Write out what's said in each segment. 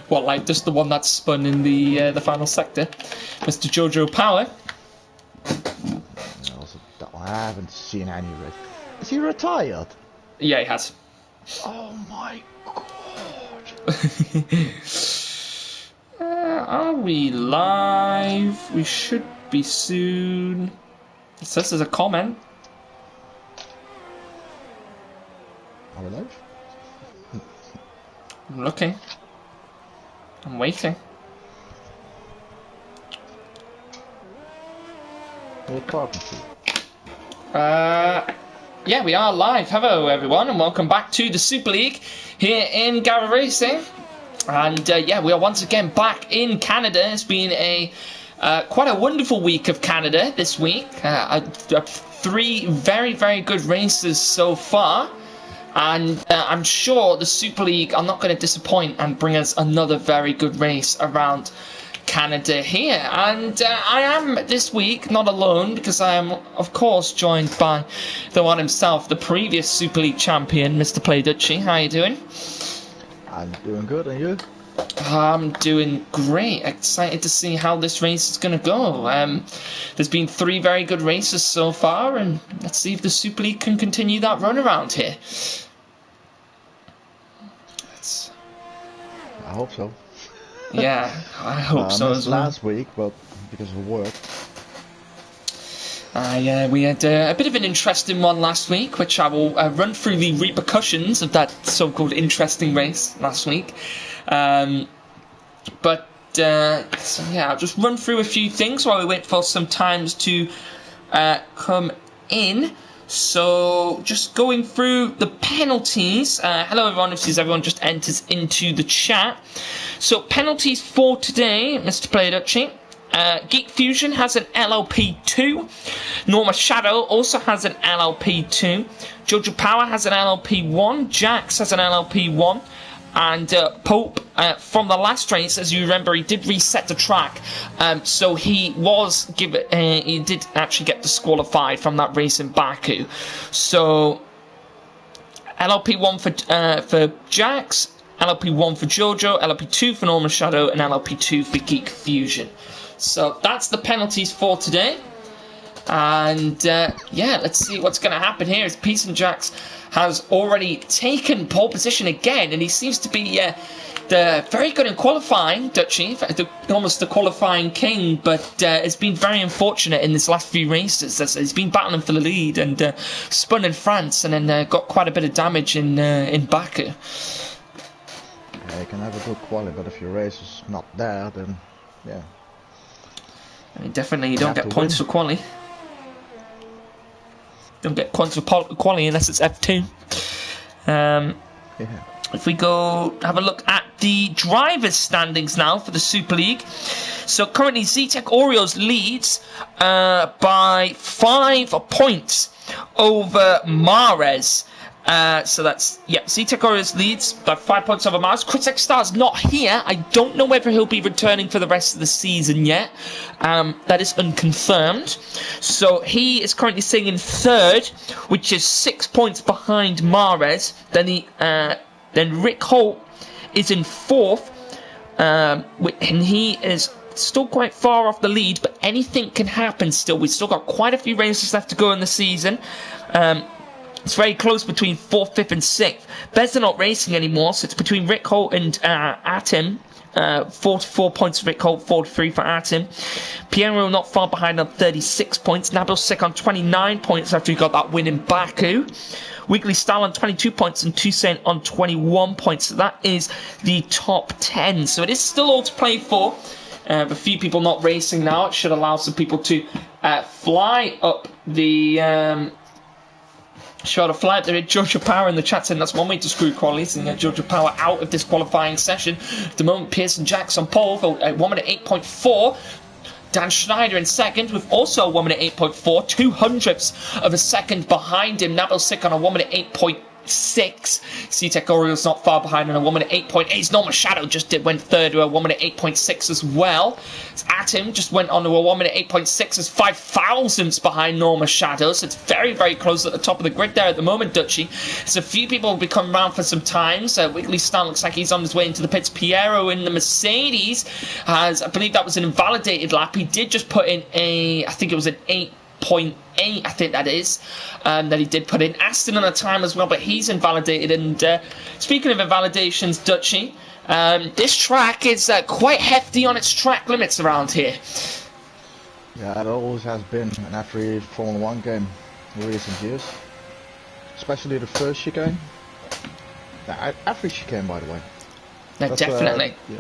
What, like just the one that spun in the final sector? Mr. Jojo Power. I haven't seen any race. Is he retired? Yeah, he has. Oh my god. Are we live? We should be soon. It says there's a comment. Are we live? I'm looking. I'm waiting. Who are you talking to? Yeah, we are live. Hello, everyone, and welcome back to the Super League here in Gavra Racing. And yeah, we are once again back in Canada. It's been a quite a wonderful week of Canada this week. 3 very, very good races so far. And I'm sure the Super League are not going to disappoint and bring us another very good race around Canada here. And I am this week not alone, because I am of course joined by the one himself, the previous Super League champion, Mr. Play Dutchy. How are you doing? I'm doing good, and you? I'm doing great. Excited to see how this race is going to go. There's been 3 very good races so far, and let's see if the Super League can continue that run around here. I hope so. Yeah, I hope so as well. Last week, but because of work. Yeah, we had a bit of an interesting one last week, which I will run through the repercussions of that so-called interesting race last week. So yeah, I'll just run through a few things while we wait for some times to come in. So, just going through the penalties. Hello everyone, if everyone just enters into the chat. So, penalties for today, Mr. Player Dutchy. Geek Fusion has an LLP2. Norma Shadow also has an LLP2. Jojo Power has an LLP1. Jax has an LLP1. And Pope, from the last race, as you remember, he did reset the track, so he did actually get disqualified from that race in Baku. So LLP1 for Jax, LLP1 for Jojo, LLP2 for Norman Shadow, and LLP2 for Geek Fusion. So that's the penalties for today. And yeah, let's see what's going to happen here. As Peace and Jax has already taken pole position again, and he seems to be very good in qualifying, Dutchy, almost the qualifying king, but has been very unfortunate in this last few races. He's been battling for the lead and spun in France, and then got quite a bit of damage in Baku. Yeah, you can have a good quality, but if your race is not there, then yeah. I mean, definitely you don't get points for quality. Don't get points for quality unless it's F2. Yeah. If we go have a look at the drivers' standings now for the Super League. So currently Zetec Oreos leads by 5 points over Mares. So that's, yeah, Zetec Oreos leads by 5 points over Mars. Critic Star's not here. I don't know whether he'll be returning for the rest of the season yet. That is unconfirmed. So he is currently sitting in 3rd, which is 6 points behind Mares. Then Rick Holt is in 4th, and he is still quite far off the lead, but anything can happen still. We've still got quite a few races left to go in the season. It's very close between 4th, 5th, and 6th. Bez are not racing anymore, so it's between Rick Holt and Atim. 44 points for Rick Holt, 43 for Atim. Piero not far behind on 36 points. Nabil Sick on 29 points after he got that win in Baku. Wiggly Style on 22 points and Toussaint on 21 points. So that is the top 10. So it is still all to play for. A few people not racing now. It should allow some people to fly up the... Shot a flight there at Jojo Power in the chat saying that's one way to screw qualities and get Jojo Power out of this qualifying session. At the moment, Pearson Jax on pole for 1 minute 8.4. Dan Schneider in 2nd with also 1 minute 8.4, 2/100ths of a second behind him. Nabil Sick on a 1 minute 8.2. C-Tech Orioles not far behind on a 1 minute 8.8. Norma Shadow just went third with a 1 minute 8.6 as well. Atom just went on to a 1 minute 8.6 as 5 thousandths behind Norma Shadow. So it's very, very close at the top of the grid there at the moment, Dutchy. So a few people will be coming around for some times. Wiggly Stan looks like he's on his way into the pits. Piero in the Mercedes has, I believe that was an invalidated lap. He did just put in I think it was an 8.8, I think that is, that he did put in. Aston on a time as well, but he's invalidated. And speaking of invalidations, Dutchy, this track is quite hefty on its track limits around here. Yeah, it always has been in every Formula 1 game in recent years. Especially the first chicane. Yeah, every chicane, by the way. No, definitely. Yeah.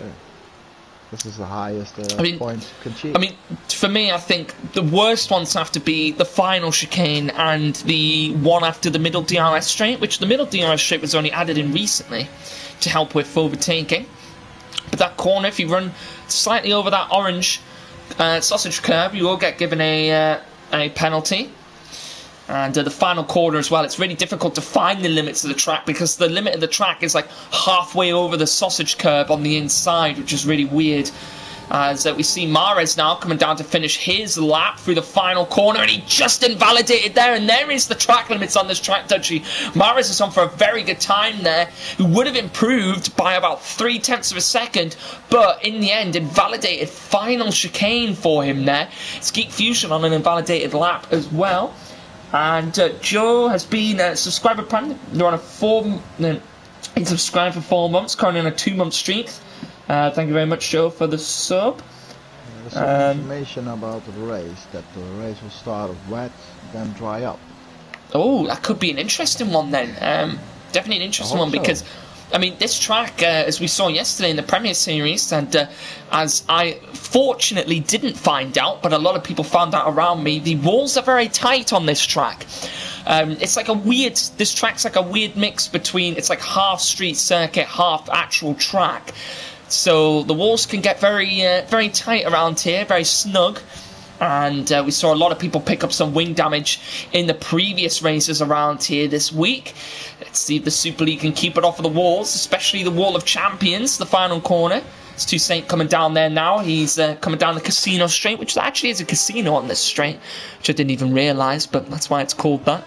This is the highest point you can achieve. I mean, for me, I think the worst ones have to be the final chicane and the one after the middle DRS straight, which the middle DRS straight was only added in recently to help with overtaking. But that corner, if you run slightly over that orange sausage curve, you will get given a penalty. And the final corner as well, it's really difficult to find the limits of the track because the limit of the track is like halfway over the sausage curve on the inside, which is really weird. As we see Mares now coming down to finish his lap through the final corner, and he just invalidated there, and there is the track limits on this track, Dutchy. Mares is on for a very good time there, who would have improved by about 0.3 of a second, but in the end invalidated final chicane for him there. It's Geek Fusion on an invalidated lap as well. And Joe has been a subscriber prime. They're on he's subscribed for 4 months, currently on a 2-month streak. Thank you very much, Joe, for the sub. There's some information about the race, that the race will start wet, then dry up. Oh, that could be an interesting one then. Definitely an interesting one because, I mean, this track, as we saw yesterday in the Premier Series, and as I fortunately didn't find out, but a lot of people found out around me, the walls are very tight on this track. It's like this track's like a weird mix between, it's like half street circuit, half actual track. So the walls can get very tight around here, very snug. And we saw a lot of people pick up some wing damage in the previous races around here this week. Let's see if the Super League can keep it off of the walls, especially the Wall of Champions, the final corner. It's Toussaint coming down there now. He's coming down the casino straight, which actually is a casino on this straight, which I didn't even realise, but that's why it's called that.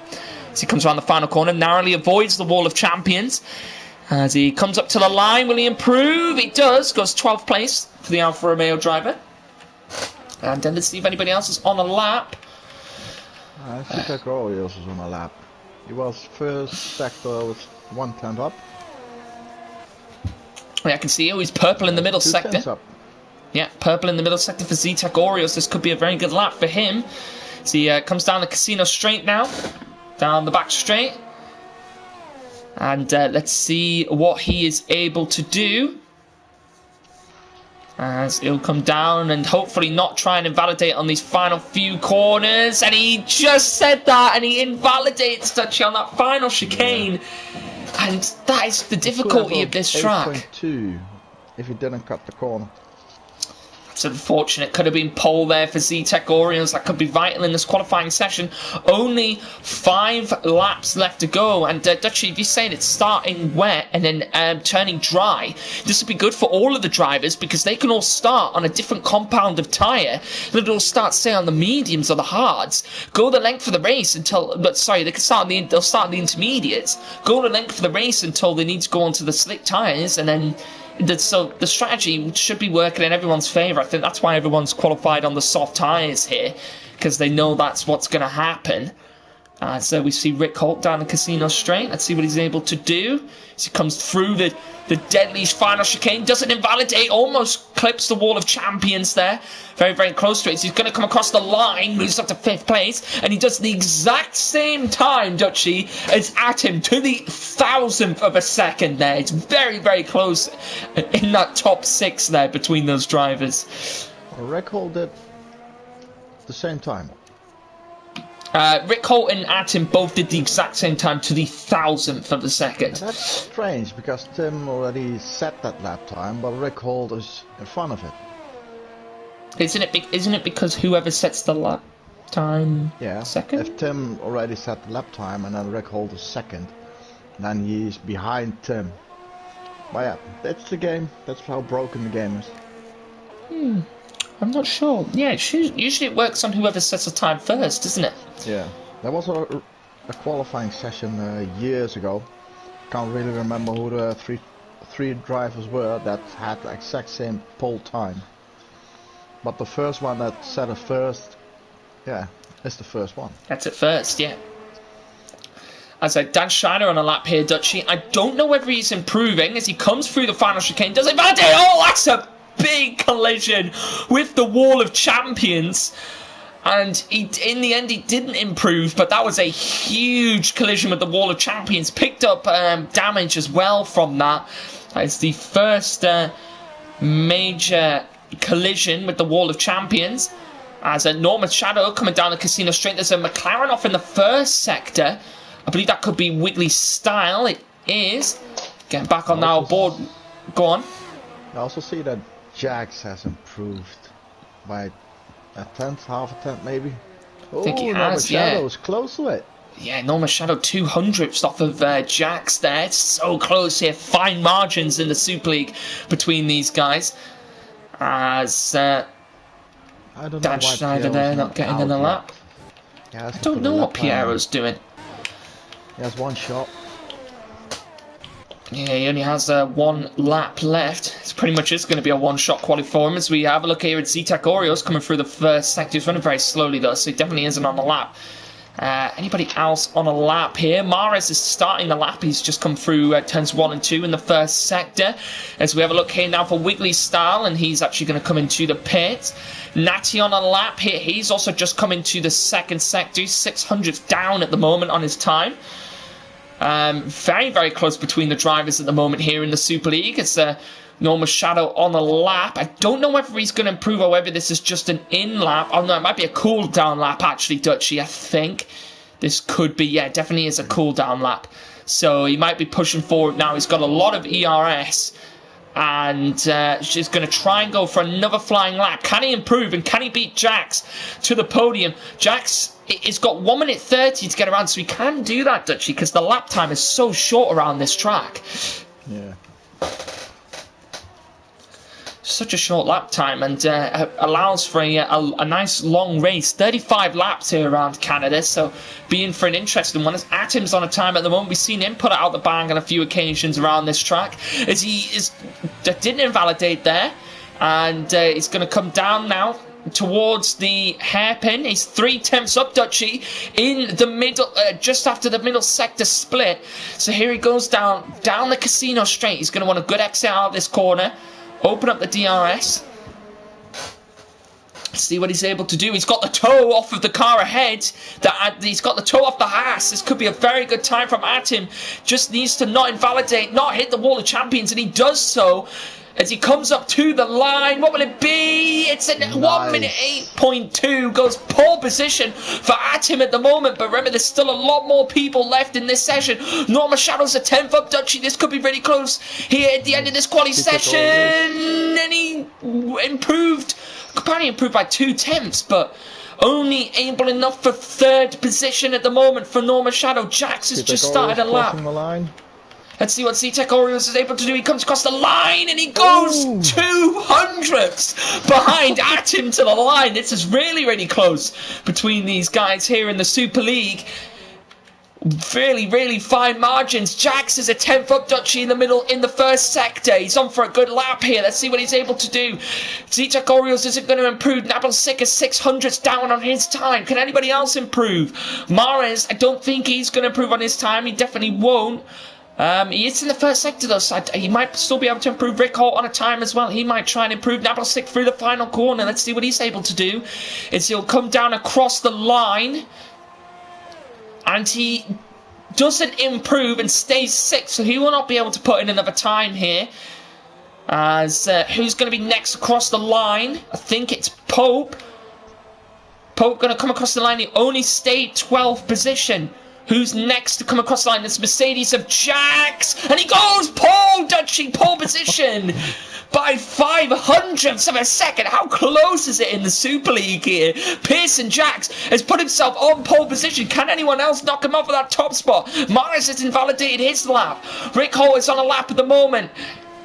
As he comes around the final corner, narrowly avoids the Wall of Champions. As he comes up to the line, will he improve? He does. Goes 12th place for the Alfa Romeo driver. And then let's see if anybody else is on a lap. I think that Orioles was on a lap. He was first sector with 1 tenth up. Yeah, I can see he's purple in the middle sector. Up. Yeah, purple in the middle sector for Z-Tech Orioles. This could be a very good lap for him. So he comes down the casino straight now. Down the back straight. And let's see what he is able to do. As he'll come down and hopefully not try and invalidate on these final few corners. And he just said that, and he invalidates Dutchy on that final chicane. Yeah. And that is the difficulty of this track. 8.2 if he didn't cut the corner. It's unfortunate. Could have been pole there for Z-Tech Orioles. That could be vital in this qualifying session. Only 5 laps left to go. And Dutchy, if you say it's starting wet and then turning dry, this would be good for all of the drivers because they can all start on a different compound of tyre. They'll start, say, on the mediums or the hards. Go the length of the race until... But sorry, they can start they'll start on the intermediates. Go the length of the race until they need to go onto the slick tyres, and then... So the strategy should be working in everyone's favour. I think that's why everyone's qualified on the soft tyres here, because they know that's what's going to happen. So we see Rick Holt down the casino straight. Let's see what he's able to do. As he comes through the deadly final chicane, doesn't invalidate, almost clips the Wall of Champions there. Very, very close to it. So he's going to come across the line, moves up to 5th place, and he does the exact same time, Dutchy, as Atom, to the 1,000th of a second there. It's very, very close in that top 6 there between those drivers. Rick Holt did the same time. Rick Holt and Atom both did the exact same time to the 1,000th of a second. That's strange because Tim already set that lap time, but Rick Holt is in front of it. Isn't it because whoever sets the lap time second? If Tim already set the lap time and then Rick Holt is second, then he's behind Tim. But yeah, that's the game. That's how broken the game is. I'm not sure. Yeah, usually it works on whoever sets the time first, doesn't it? Yeah, there was a qualifying session years ago. Can't really remember who the three drivers were that had the exact same pole time. But the first one that set it first, yeah, is the first one. That's it first, yeah. As Dan Schneider on a lap here, Dutchy. I don't know whether he's improving as he comes through the final chicane. Does it validate? Oh, that's a big collision with the Wall of Champions. And in the end, he didn't improve, but that was a huge collision with the Wall of Champions. Picked up damage as well from that. It's the first major collision with the Wall of Champions. As a Norman Shadow coming down the Casino Straight. There's a McLaren off in the first sector. I believe that could be Wiggly Style. It is. Getting back on our board. Go on. I also see that Jax has improved by a tenth, half a tenth maybe. I think he has, Shadow's close to it. Yeah, Norman Shadow 200ths off of Jax there. It's so close here. Fine margins in the Super League between these guys. As Dan Schneider there not getting in the lap. I don't know what Piero's doing. He has one shot. Yeah, he only has one lap left. It's pretty much going to be a one-shot quali for him as we have a look here at Z-Tech Oreos coming through the first sector. He's running very slowly though, so he definitely isn't on the lap. Anybody else on a lap here? Mares is starting the lap. He's just come through turns 1 and 2 in the first sector. As we have a look here now for Wiggly Style, and he's actually going to come into the pit. Natty on a lap here. He's also just come into the second sector. 600th down at the moment on his time. Very, very close between the drivers at the moment here in the Super League. It's Norma Shadow on a lap. I don't know whether he's going to improve or whether this is just an in lap. Oh no, it might be a cool down lap actually, Dutchy. I think this could be, yeah, definitely is a cool down lap. So he might be pushing forward now. He's got a lot of ERS. And she's going to try and go for another flying lap. Can he improve and can he beat Jax to the podium? Jax has got 1 minute 30 to get around, so he can do that, Dutchy, because the lap time is so short around this track. Yeah. Such a short lap time, and allows for a nice long race. 35 laps here around Canada, so being for an interesting one. As Atom's on a time at the moment, we've seen him put it out the bang on a few occasions around this track. As that didn't invalidate there, and he's going to come down now towards the hairpin. He's 3 tenths up, Dutchy, in the middle, just after the middle sector split. So here he goes down the Casino Straight. He's going to want a good exit out of this corner. Open up the DRS. See what he's able to do. He's got the toe off of the car ahead. He's got the toe off the Haas. This could be a very good time from Atom. Just needs to not invalidate, not hit the Wall of Champions, and he does so. As he comes up to the line, what will it be? It's in 1 minute 8.2. Goes pole position for Atom at the moment. But remember, there's still a lot more people left in this session. Norma Shadow's a 10th up, Dutchy. This could be really close here at the end of this quali session. And he improved. Apparently improved by 2 tenths, but only able enough for 3rd position at the moment for Norma Shadow. Jax has just started a lap. Let's see what Z-Tech Oreos is able to do. He comes across the line and he goes 200ths behind Atom to the line. This is really, really close between these guys here in the Super League. Really, really fine margins. Jax is a 10th up, Dutchy in the middle in the first sector. He's on for a good lap here. Let's see what he's able to do. Z-Tech Oreos isn't going to improve. Nabalsik is 600ths down on his time. Can anybody else improve? Mares, I don't think he's going to improve on his time. He definitely won't. He is in the first sector though, so he might still be able to improve. Rick Holt on a time as well. He might try and improve. Nabalsik through the final corner. Let's see what he's able to do. He'll come down across the line. And he doesn't improve and stays 6th, so he will not be able to put in another time here. As who's going to be next across the line? I think it's Pope. Pope going to come across the line. He only stayed 12th position. Who's next to come across the line? It's Mercedes of Jax. And he goes pole, Dutchy, pole position. by 500ths of a second. How close is it in the Super League here? Pearson Jacks has put himself on pole position. Can anyone else knock him off of that top spot? Morris has invalidated his lap. Rick Hall is on a lap at the moment.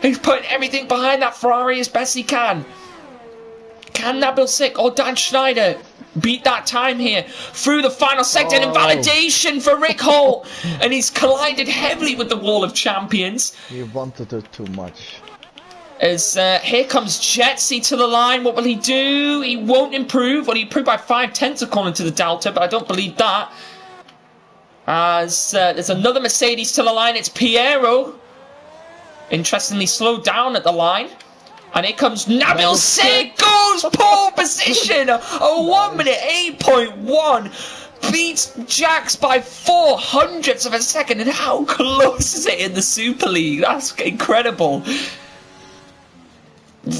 He's putting everything behind that Ferrari as best he can. Can Nabil Sick or Dan Schneider beat that time here through the final sector? And invalidation for Rick Hall. And he's collided heavily with the wall of champions. He wanted it too much. As here comes Jetsy to the line. What will he do? He won't improve. Well, he improved by 5/10 according to the Delta, but I don't believe that. As there's another Mercedes to the line. It's Piero. Interestingly slowed down at the line. And here comes Nabil Sick, goes pole position. A 1 minute 8.1 beats Jax by 400ths of a second. And how close is it in the Super League? That's incredible.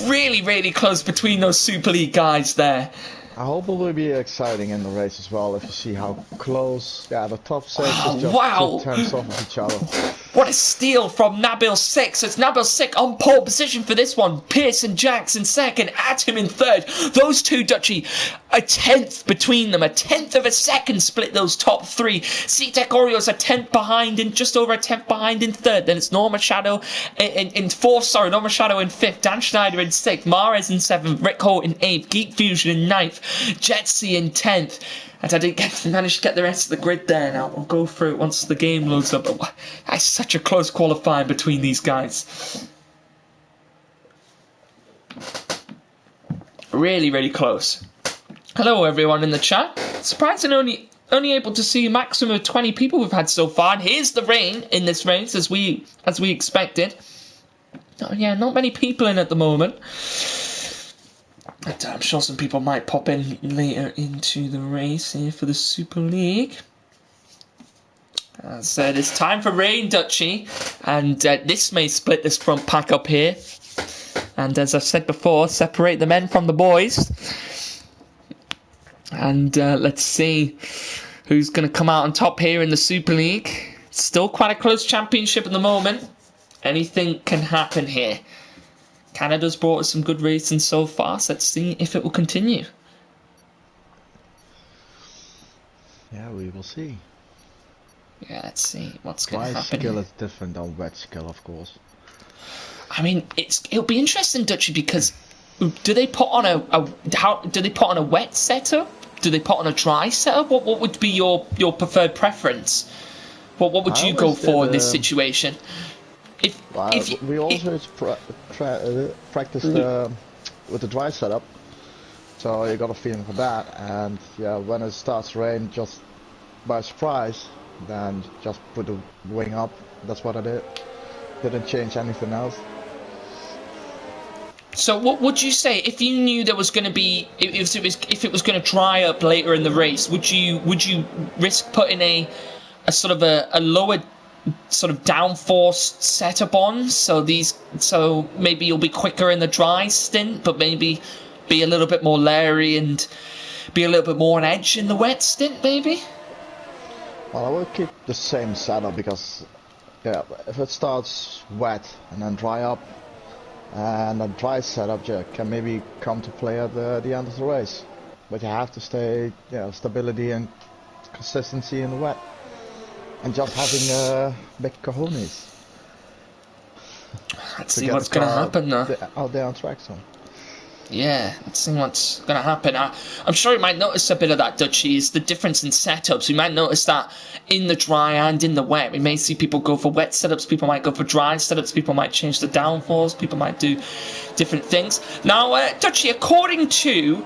Really, really close between those Super League guys there. I hope it will be exciting in the race as well if you see how close, the top six is just 2/10 off of each other. What a steal from Nabil Sick. So it's Nabil Sick on pole position for this one. Pearson Jackson second, Atom in third. Those two, Dutchy, a 10th between them. A 10th of a second split those top three. C-Tech Oreos a 10th behind, and just over a 10th behind in third. Then it's Norma Shadow in fourth, Norma Shadow in fifth, Dan Schneider in sixth, Mares in seventh, Rick Holt in eighth, Geek Fusion in ninth, Jetsy in 10th. And I didn't manage to get the rest of the grid there. Now we'll go through it once the game loads up. But that's such a close qualifying between these guys. Really, really close. Hello everyone in the chat. Surprised I'm only able to see a maximum of 20 people we've had so far. And here's the rain in this race as we expected. Oh yeah, not many people in at the moment. But I'm sure some people might pop in later into the race here for the Super League. As it's time for rain, Dutchy, and this may split this front pack up here. And as I've said before, separate the men from the boys. And let's see who's going to come out on top here in the Super League. It's still quite a close championship at the moment. Anything can happen here. Canada's brought us some good racing so far, so let's see if it will continue. Yeah, we will see. Yeah, let's see what's going to happen. Dry skill is different than wet skill, of course. I mean, it'll be interesting, Dutchy, because do they put on a wet setup? Do they put on a dry setup? What would be your preferred preference? What would you go for in this situation? We also practiced with the dry setup, so you got a feeling for that. And yeah, when it starts to rain, just by surprise, then just put the wing up. That's what I did. Didn't change anything else. So what would you say if you knew there was going to be if it was going to dry up later in the race? Would you risk putting a sort of a lower sort of downforce setup on, so maybe you'll be quicker in the dry stint, but maybe be a little bit more leery and be a little bit more on edge in the wet stint, maybe? Well, I will keep the same setup because, yeah, if it starts wet and then dry up, and a dry setup, yeah, can maybe come to play at the end of the race. But you have to stay, stability and consistency in the wet. And just having big cojones. Let's see what's going to happen though. Out there on track, so. Yeah, let's see what's going to happen. I'm sure you might notice a bit of that, Dutchy, is the difference in setups. We might notice that in the dry and in the wet. We may see people go for wet setups, people might go for dry setups, people might change the downforce, people might do different things. Now, Dutchy, according to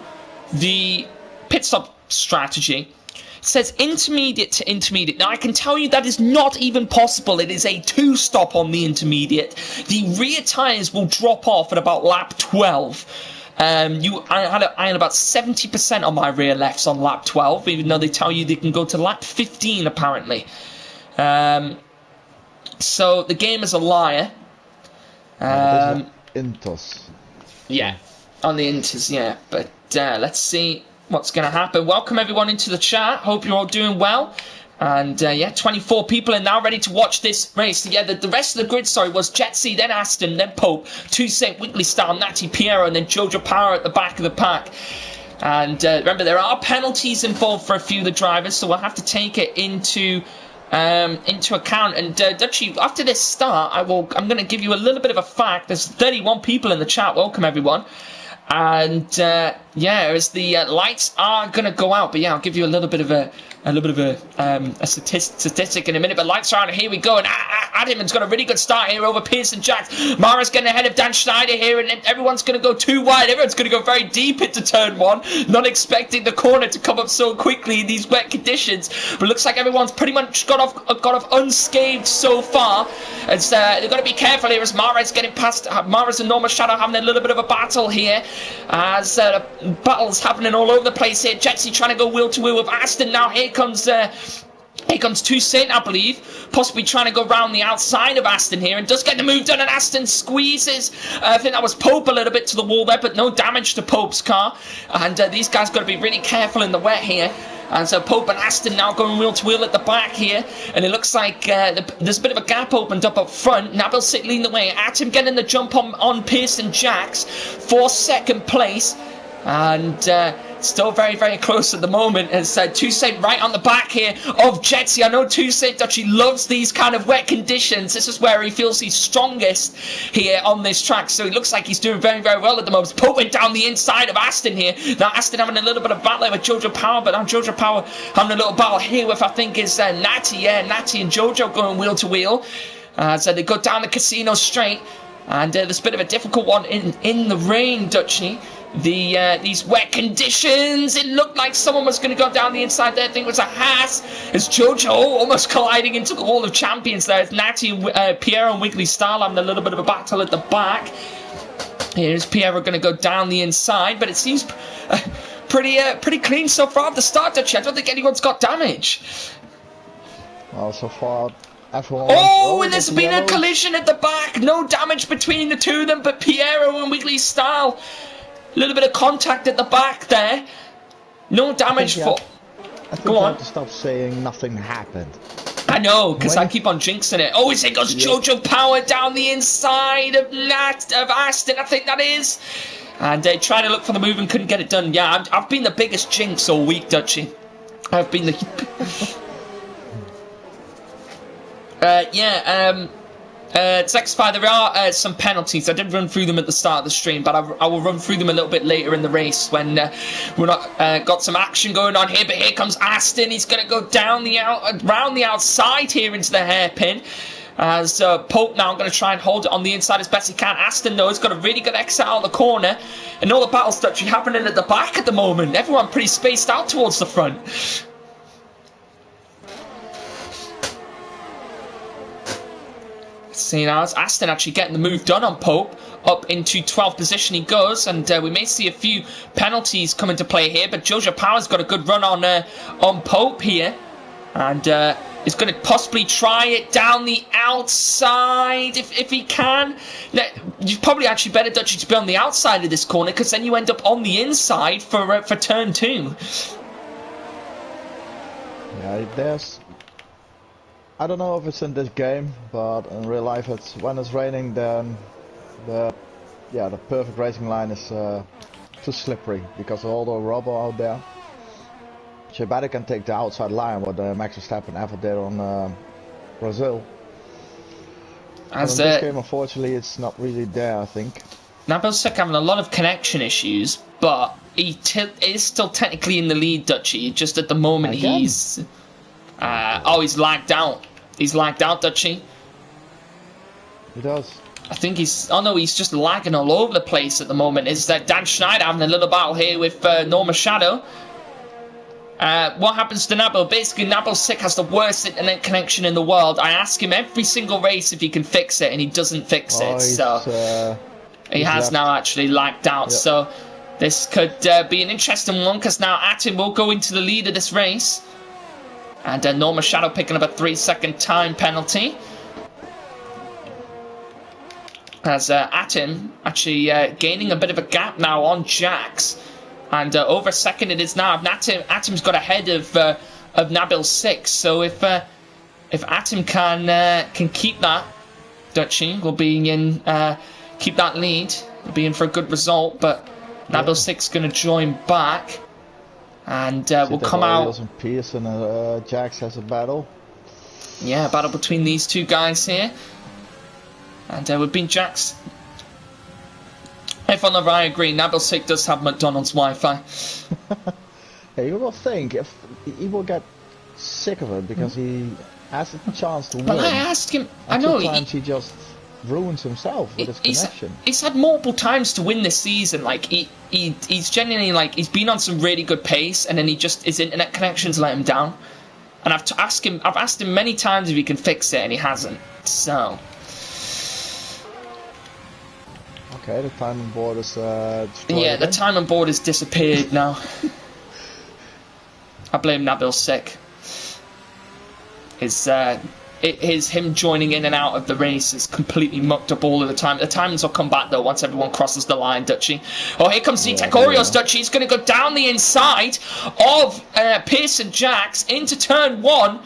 the pit stop strategy, it says intermediate to intermediate. Now, I can tell you that is not even possible. It is a 2-stop on the intermediate. The rear tyres will drop off at about lap 12. I had about 70% on my rear lefts on lap 12, even though they tell you they can go to lap 15, apparently. So the game is a liar. Intos. Yeah, on the Inters, yeah. But let's see what's going to happen. Welcome everyone into the chat. Hope you're all doing well. And yeah, 24 people are now ready to watch this race. Yeah, the rest of the grid, sorry, was Jetsy, then Aston, then Pope, Toussaint, Wiggly Star, Natty, Piero, and then Jojo Power at the back of the pack. And remember, there are penalties involved for a few of the drivers, so we'll have to take it into account. And Dutchy, after this start, I'm going to give you a little bit of a fact. There's 31 people in the chat. Welcome, everyone. And yeah, as the lights are going to go out, but yeah, I'll give you a little bit of a statistic in a minute. But lights are on, and here we go. And Adam's got a really good start here over Pearson Jacks. Mara's getting ahead of Dan Schneider here, and everyone's going to go too wide. Everyone's going to go very deep into turn one, not expecting the corner to come up so quickly in these wet conditions. But it looks like everyone's pretty much got off unscathed so far. It's they've got to be careful here as Mara's getting past. Mara's and Norma Shadow having a little bit of a battle here, as battles happening all over the place here. Jetsy trying to go wheel to wheel with Aston. Now here comes Toussaint, I believe, possibly trying to go round the outside of Aston here, and does get the move done, and Aston squeezes. I think that was Pope a little bit to the wall there, but no damage to Pope's car. And these guys got to be really careful in the wet here. And so Pope and Aston now going wheel to wheel at the back here, and it looks like there's a bit of a gap opened up front. Nabil Sick leading the way, Atom getting the jump on Pearson Jacks for second place. And still very, very close at the moment, as Toussaint right on the back here of Jetsy. I know Toussaint actually loves these kind of wet conditions. This is where he feels he's strongest here on this track. So he looks like he's doing very, very well at the moment. Pope went down the inside of Aston here. Now Aston having a little bit of battle with Jojo Power, but now Jojo Power having a little battle here with, I think, is Natty. Yeah, Natty and Jojo going wheel to wheel. So they go down the casino straight. And there's a bit of a difficult one in the rain, Dutchy. These wet conditions. It looked like someone was going to go down the inside there. I think it was a Haas. As Jojo almost colliding into the wall of champions there. It's Natty, Piero and Wiggly Star having a little bit of a battle at the back. Here's Piero going to go down the inside, but it seems pretty clean so far at the start, Dutchy. I don't think anyone's got damage. Well, so far, everyone... Oh, and there's been a collision at the back. No damage between the two of them, but Piero and Wiggly Star... A little bit of contact at the back there. No damage for... I think you have to stop saying nothing happened. I know, because I keep on jinxing it. Oh, it goes Jojo Power down the inside of Aston, I think that is. And trying to look for the move and couldn't get it done. Yeah, I've been the biggest jinx all week, Dutchy. I've been the... Zexfire, there are some penalties. I did run through them at the start of the stream, but I will run through them a little bit later in the race when we're not got some action going on here. But here comes Aston. He's going to go down around the outside here into the hairpin. As Pope now going to try and hold it on the inside as best he can. Aston, though, has got a really good exit out of the corner. And all the battles actually happening at the back at the moment. Everyone pretty spaced out towards the front. See now, it's Aston actually getting the move done on Pope. Up into 12th position he goes, and we may see a few penalties come into play here, but Jojo Power's got a good run on Pope here, and is going to possibly try it down the outside if he can. Now, you probably actually better, Dutchy, to be on the outside of this corner, because then you end up on the inside for turn 2. Yeah, there's... I don't know if it's in this game, but in real life, when it's raining, then the perfect racing line is too slippery because of all the rubber out there. So you better can take the outside line, what Max Verstappen ever did on Brazil. As in this game, unfortunately, it's not really there, I think. Nabil's having a lot of connection issues, but he is still technically in the lead, Dutchy. Just at the moment, he's lagged out. He's lagged out, Dutchy. He does. I think he's... Oh, no, he's just lagging all over the place at the moment. Is that Dan Schneider having a little battle here with Norma Shadow. What happens to Nabil? Basically, Nabil Sick has the worst internet connection in the world. I ask him every single race if he can fix it, and he doesn't fix it. So he has now actually lagged out. Yep. So this could be an interesting one, because now Atim will go into the lead of this race. And Norma Shadow picking up a 3-second time penalty. As Atim actually gaining a bit of a gap now on Jax. And over a second it is now. Atim's got ahead of of Nabil 6. So if Atim can keep that, Dutchy will be in keep that lead. We'll be in for a good result, but Nabil 6 going to join back, and we'll come out. And Pearson Jax has a battle. Yeah, battle between these two guys here, and we've been Jax. If on the right, I agree. Nabil 6 does have McDonald's Wi-Fi. Hey, you will think if he will get sick of it because he has a chance to win. Well, I asked him. I and know sometimes he just ruins himself with his connection. He's had multiple times to win this season. Like he's genuinely like he's been on some really good pace, and then his internet connections let him down. And I've asked him many times if he can fix it, and he hasn't. So. Okay, the timing board is destroyed. Yeah, again. the timing board has disappeared now. I blame Nabil Sick. Him joining in and out of the race has completely mucked up all of the time. The timings will come back though once everyone crosses the line, Dutchy. Oh, here comes Zitek Oreos, Dutchy. He's going to go down the inside of Pearson Jax into turn 1.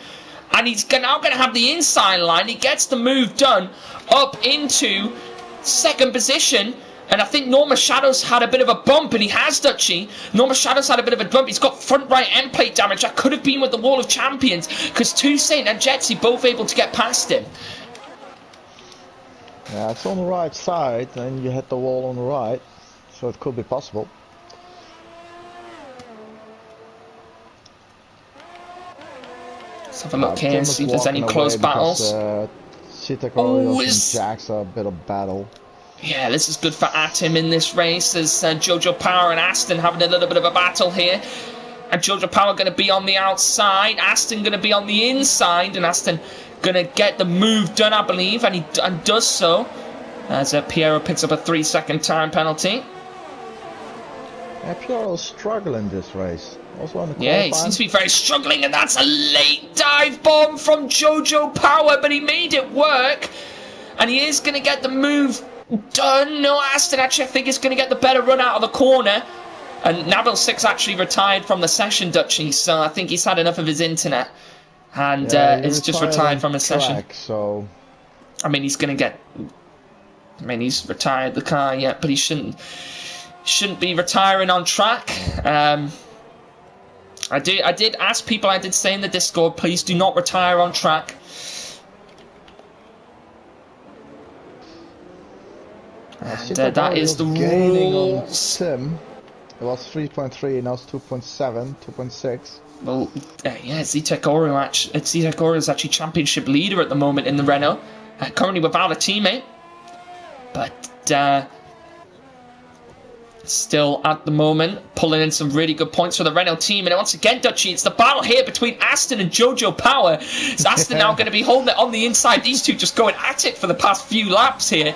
And he's now going to have the inside line. He gets the move done up into second position. And I think Norma Shadows had a bit of a bump, and he has, Dutchy. Norma Shadows had a bit of a bump. He's got front right end plate damage. That could have been with the Wall of Champions, because Toussaint and Jetsy both able to get past him. Yeah, it's on the right side, and you hit the wall on the right, so it could be possible. Let's have a look here and see if there's any close battles. Zitek Oreos and Jax are a bit of battle. Yeah, this is good for Atim in this race, as Jojo Power and Aston having a little bit of a battle here. And Jojo Power going to be on the outside, Aston going to be on the inside, and Aston going to get the move done, I believe, and he does so, as Piero picks up a 3-second time penalty. Yeah, Piero's struggling this race. Also on the yeah, he seems to be very struggling, and that's a late dive bomb from Jojo Power, but he made it work, and he is going to get the move done. No, Aston actually, I think, is going to get the better run out of the corner. And Nabil 6 actually retired from the session, Dutchy, so I think he's had enough of his internet. And is just retired from his session. So, I mean, he's going to get... I mean, he's retired the car yet, but he shouldn't be retiring on track. I did ask people, I did say in the Discord, please do not retire on track. And that is the rules. Tim, it was 3.3, now it's 2.7, 2.6. Well, yeah, Zitek Oreo is actually championship leader at the moment in the Renault. Currently without a teammate. But still at the moment pulling in some really good points for the Renault team. And once again, Dutchy, it's the battle here between Aston and Jojo Power. Is Aston now going to be holding it on the inside? These two just going at it for the past few laps here.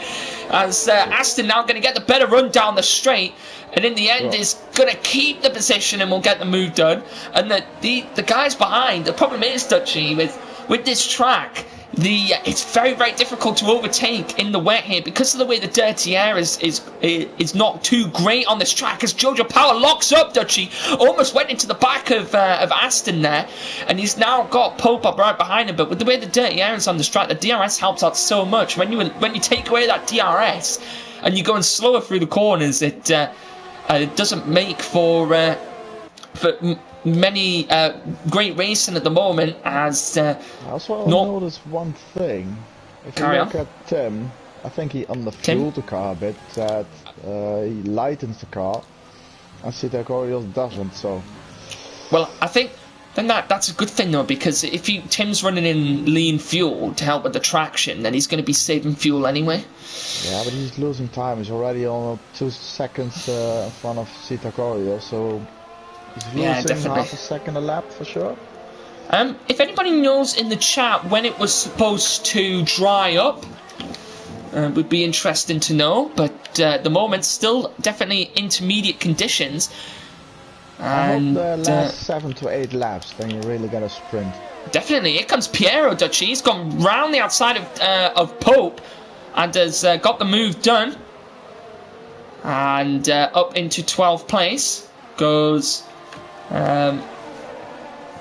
As Aston now going to get the better run down the straight. And in the end is going to keep the position and will get the move done. And the guys behind, the problem is, Dutchy, with this track, it's very, very difficult to overtake in the wet here because of the way the dirty air is not too great on this track. As Jojo Power locks up, Dutchy almost went into the back of Aston there, and he's now got Pope up right behind him. But with the way the dirty air is on this track, the DRS helps out so much. When you take away that DRS and you're going slower through the corners, it doesn't make for many great racing at the moment. As I also noticed one thing. If you look at Tim, I think he underfueled the car a bit. That he lightens the car, and Zitek Oreos doesn't. So, well, I think then that's a good thing though, because if Tim's running in lean fuel to help with the traction, then he's going to be saving fuel anyway. Yeah, but he's losing time. He's already on 2 seconds in front of Zitek Oreos, so. He's losing half a second a lap for sure. If anybody knows in the chat when it was supposed to dry up, would be interesting to know. But at the moment, still definitely intermediate conditions. And I hope the last 7 to 8 laps, then you really get a sprint. Definitely. Here comes Piero, Dutchy. He's gone round the outside of Pope and has got the move done. And up into 12th place goes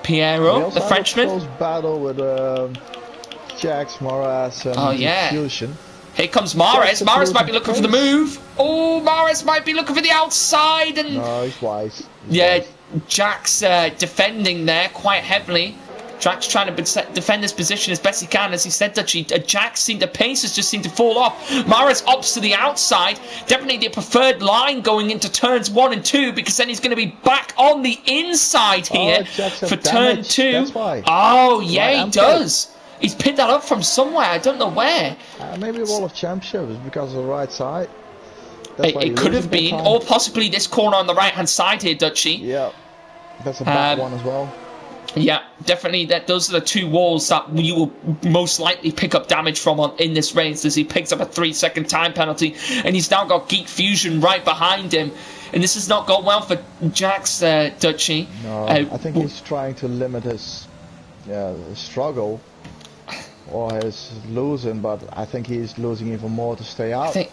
Piero, the Frenchman. Close battle with Jax, Moraz, and Fusion. Here comes Mares. Mares might be looking for the move. Oh, Mares might be looking for the outside. And no, he's wise. Jax defending there quite heavily. Jax trying to defend his position as best he can. As he said, Jax the paces just seem to fall off. Mares opts to the outside. Definitely the preferred line going into turns 1 and 2, because then he's going to be back on the inside here for turn 2. That's why. Oh, yeah, he does. He's picked that up from somewhere. I don't know where. Maybe a Wall of Championship is because of the right side. It could have been, or possibly this corner on the right-hand side here, Dutchy. Yeah, that's a bad one as well. Yeah, definitely. Those are the two walls that you will most likely pick up damage from in this race, as he picks up a 3-second time penalty, and he's now got Geek Fusion right behind him. And this has not gone well for Jax, Dutchy. No, I think he's trying to limit his struggle. Or he's losing, but I think he's losing even more to stay out. I think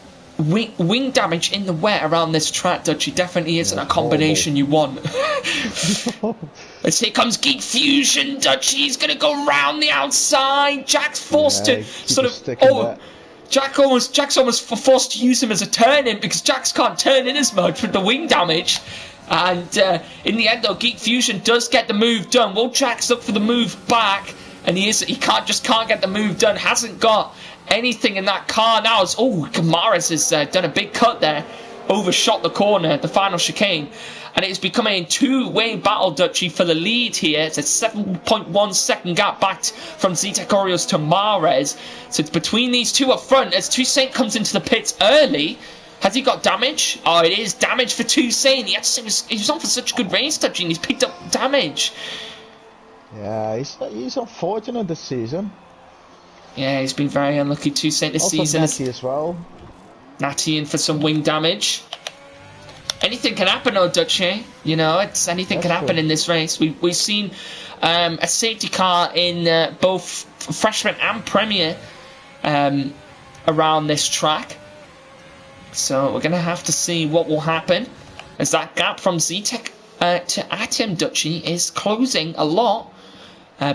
wing damage in the wet around this track, Dutchy, definitely isn't a combination you want. As here comes Geek Fusion, Dutchy, he's going to go round the outside. Jack's forced to sort of... Jack's almost forced to use him as a turn-in, because Jax can't turn in as much with the wing damage. And in the end, though, Geek Fusion does get the move done. Will Jax look for the move back? And he can't get the move done. Hasn't got anything in that car now. Mares has done a big cut there. Overshot the corner, the final chicane. And it's becoming a two-way battle, Dutchy, for the lead here. It's a 7.1 second gap back from Zetec Oreos to Mares. So it's between these two up front as Toussaint comes into the pits early. Has he got damage? Oh, it is damage for Toussaint. He was on for such a good race, Dutchy, and he's picked up damage. Yeah, he's unfortunate this season. Yeah, he's been very unlucky Toussaint this season. Natty as well. Natty in for some wing damage. Anything can happen, though, Dutchy. You know, anything can happen in this race. We've seen a safety car in both Freshman and Premier around this track. So we're going to have to see what will happen, as that gap from Zetec to Atom, Dutchy, is closing a lot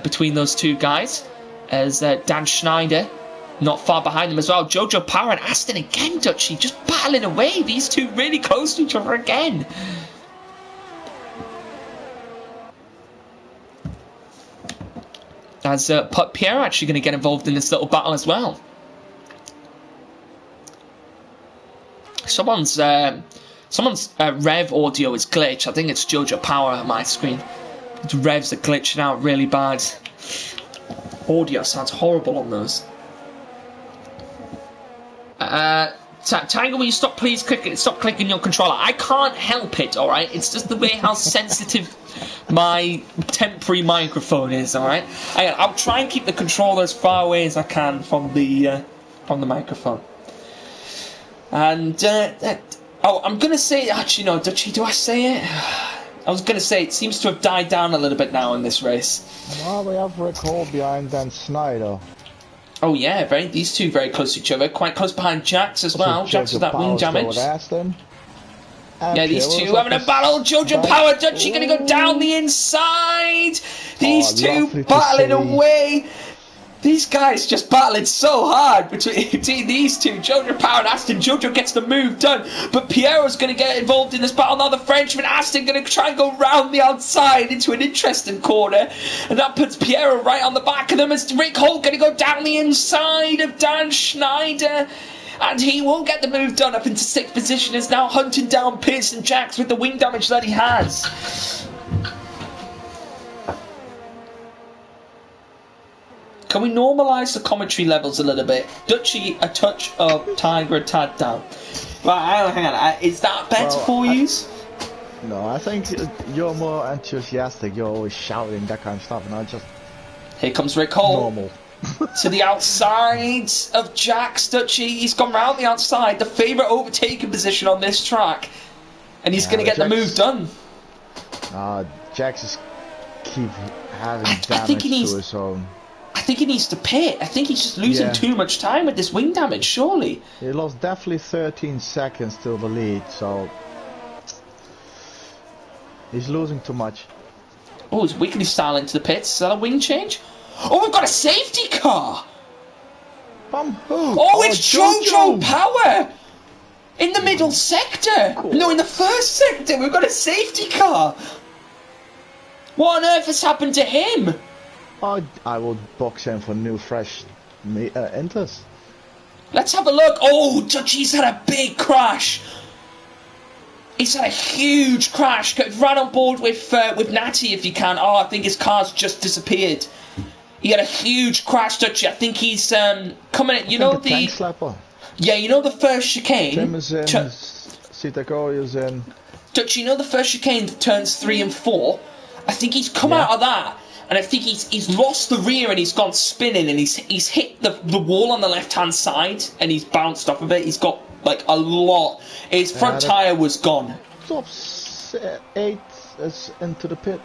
between those two guys, as Dan Schneider not far behind them as well. Jojo Power and Aston again, Dutchy, just battling away. These two really close to each other again. As Pierre actually going to get involved in this little battle as well. Someone's Rev audio is glitched. I think it's Jojo Power on my screen. The Revs are glitching out really bad. Audio sounds horrible on those. Tango, will you stop clicking your controller? I can't help it, alright? It's just the way how sensitive my temporary microphone is, alright? I'll try and keep the controller as far away as I can from the microphone. And I'm gonna say, actually no, Dutchy, do I say it? I was gonna say it seems to have died down a little bit now in this race. Well, we have Rick Hall behind Dan Schneider. Oh yeah, these two very close to each other, quite close behind Jax as well. Jax with that wing damage. Yeah, these two having a battle. Jojo Power, Dutchy gonna go down the inside. These two battling away. These guys just battling so hard between these two. Jojo Power and Aston. Jojo gets the move done, but Piero's going to get involved in this battle. Now the Frenchman, Aston, going to try and go round the outside into an interesting corner, and that puts Piero right on the back of them as Rick Holt going to go down the inside of Dan Schneider. And he won't get the move done up into 6th position, is now hunting down Pierce and Jax with the wing damage that he has. Can we normalise the commentary levels a little bit? Dutchy a touch up, Tiger a tad down. Right, hang on. Is that better for you? No, I think you're more enthusiastic. You're always shouting, that kind of stuff, and I just... Here comes Rick Hall. Normal. To the outside of Jax, Dutchy. He's gone round the outside. The favourite overtaking position on this track. And he's going to get the move done. Jax is keep having damage to his own. I think he needs to pit. I think he's just losing too much time with this wing damage, surely. He lost definitely 13 seconds till the lead, so... He's losing too much. Oh, it's Wiggly style into the pits. Is that a wing change? Oh, we've got a safety car! From who? Oh, it's Jojo Power! In the middle Of sector! course. No, in the first sector, we've got a safety car! What on earth has happened to him? I will box him for new, fresh enters. Let's have a look. Oh, Dutchy's had a big crash. He's had a huge crash. Right on board with Natty if you can. Oh, I think his car's just disappeared. He had a huge crash, Dutchy. I think he's coming at, you know, the tank slapper. Yeah, you know the first chicane. Tim is in. Sitako is in. Dutchy, you know the first chicane that turns 3 and 4. I think he's come out of that, and I think he's lost the rear and he's gone spinning and he's hit the wall on the left hand side and he's bounced off of it. He's got like a lot. His front tyre was gone. Top 8 is into the pit.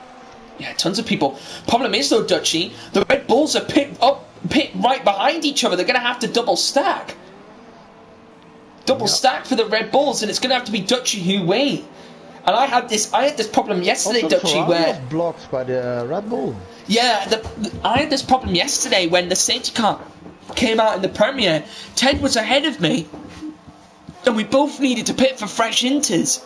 Yeah, tons of people. Problem is though, Dutchy, the Red Bulls are pit right behind each other. They're going to have to double stack. Double stack for the Red Bulls, and it's going to have to be Dutchy who wait. And I had this problem yesterday, also, Dutchy, where was blocked by the Red Bull. Yeah, I had this problem yesterday when the safety car came out in the Premier. Ted was ahead of me, and we both needed to pit for fresh inters.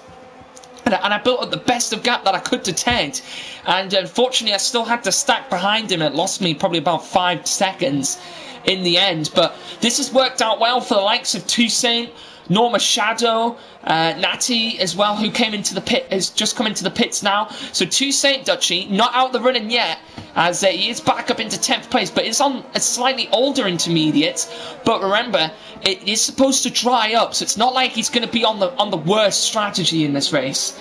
And I built up the best of gap that I could to Ted, and unfortunately I still had to stack behind him. It lost me probably about 5 seconds in the end, but this has worked out well for the likes of Toussaint, Norma Shadow, Natty as well, who came into the pit, has just come into the pits now. So Toussaint, Dutchy, not out the running yet, as he is back up into 10th place, but it's on a slightly older intermediate. But remember, it is supposed to dry up, so it's not like he's going to be on the worst strategy in this race.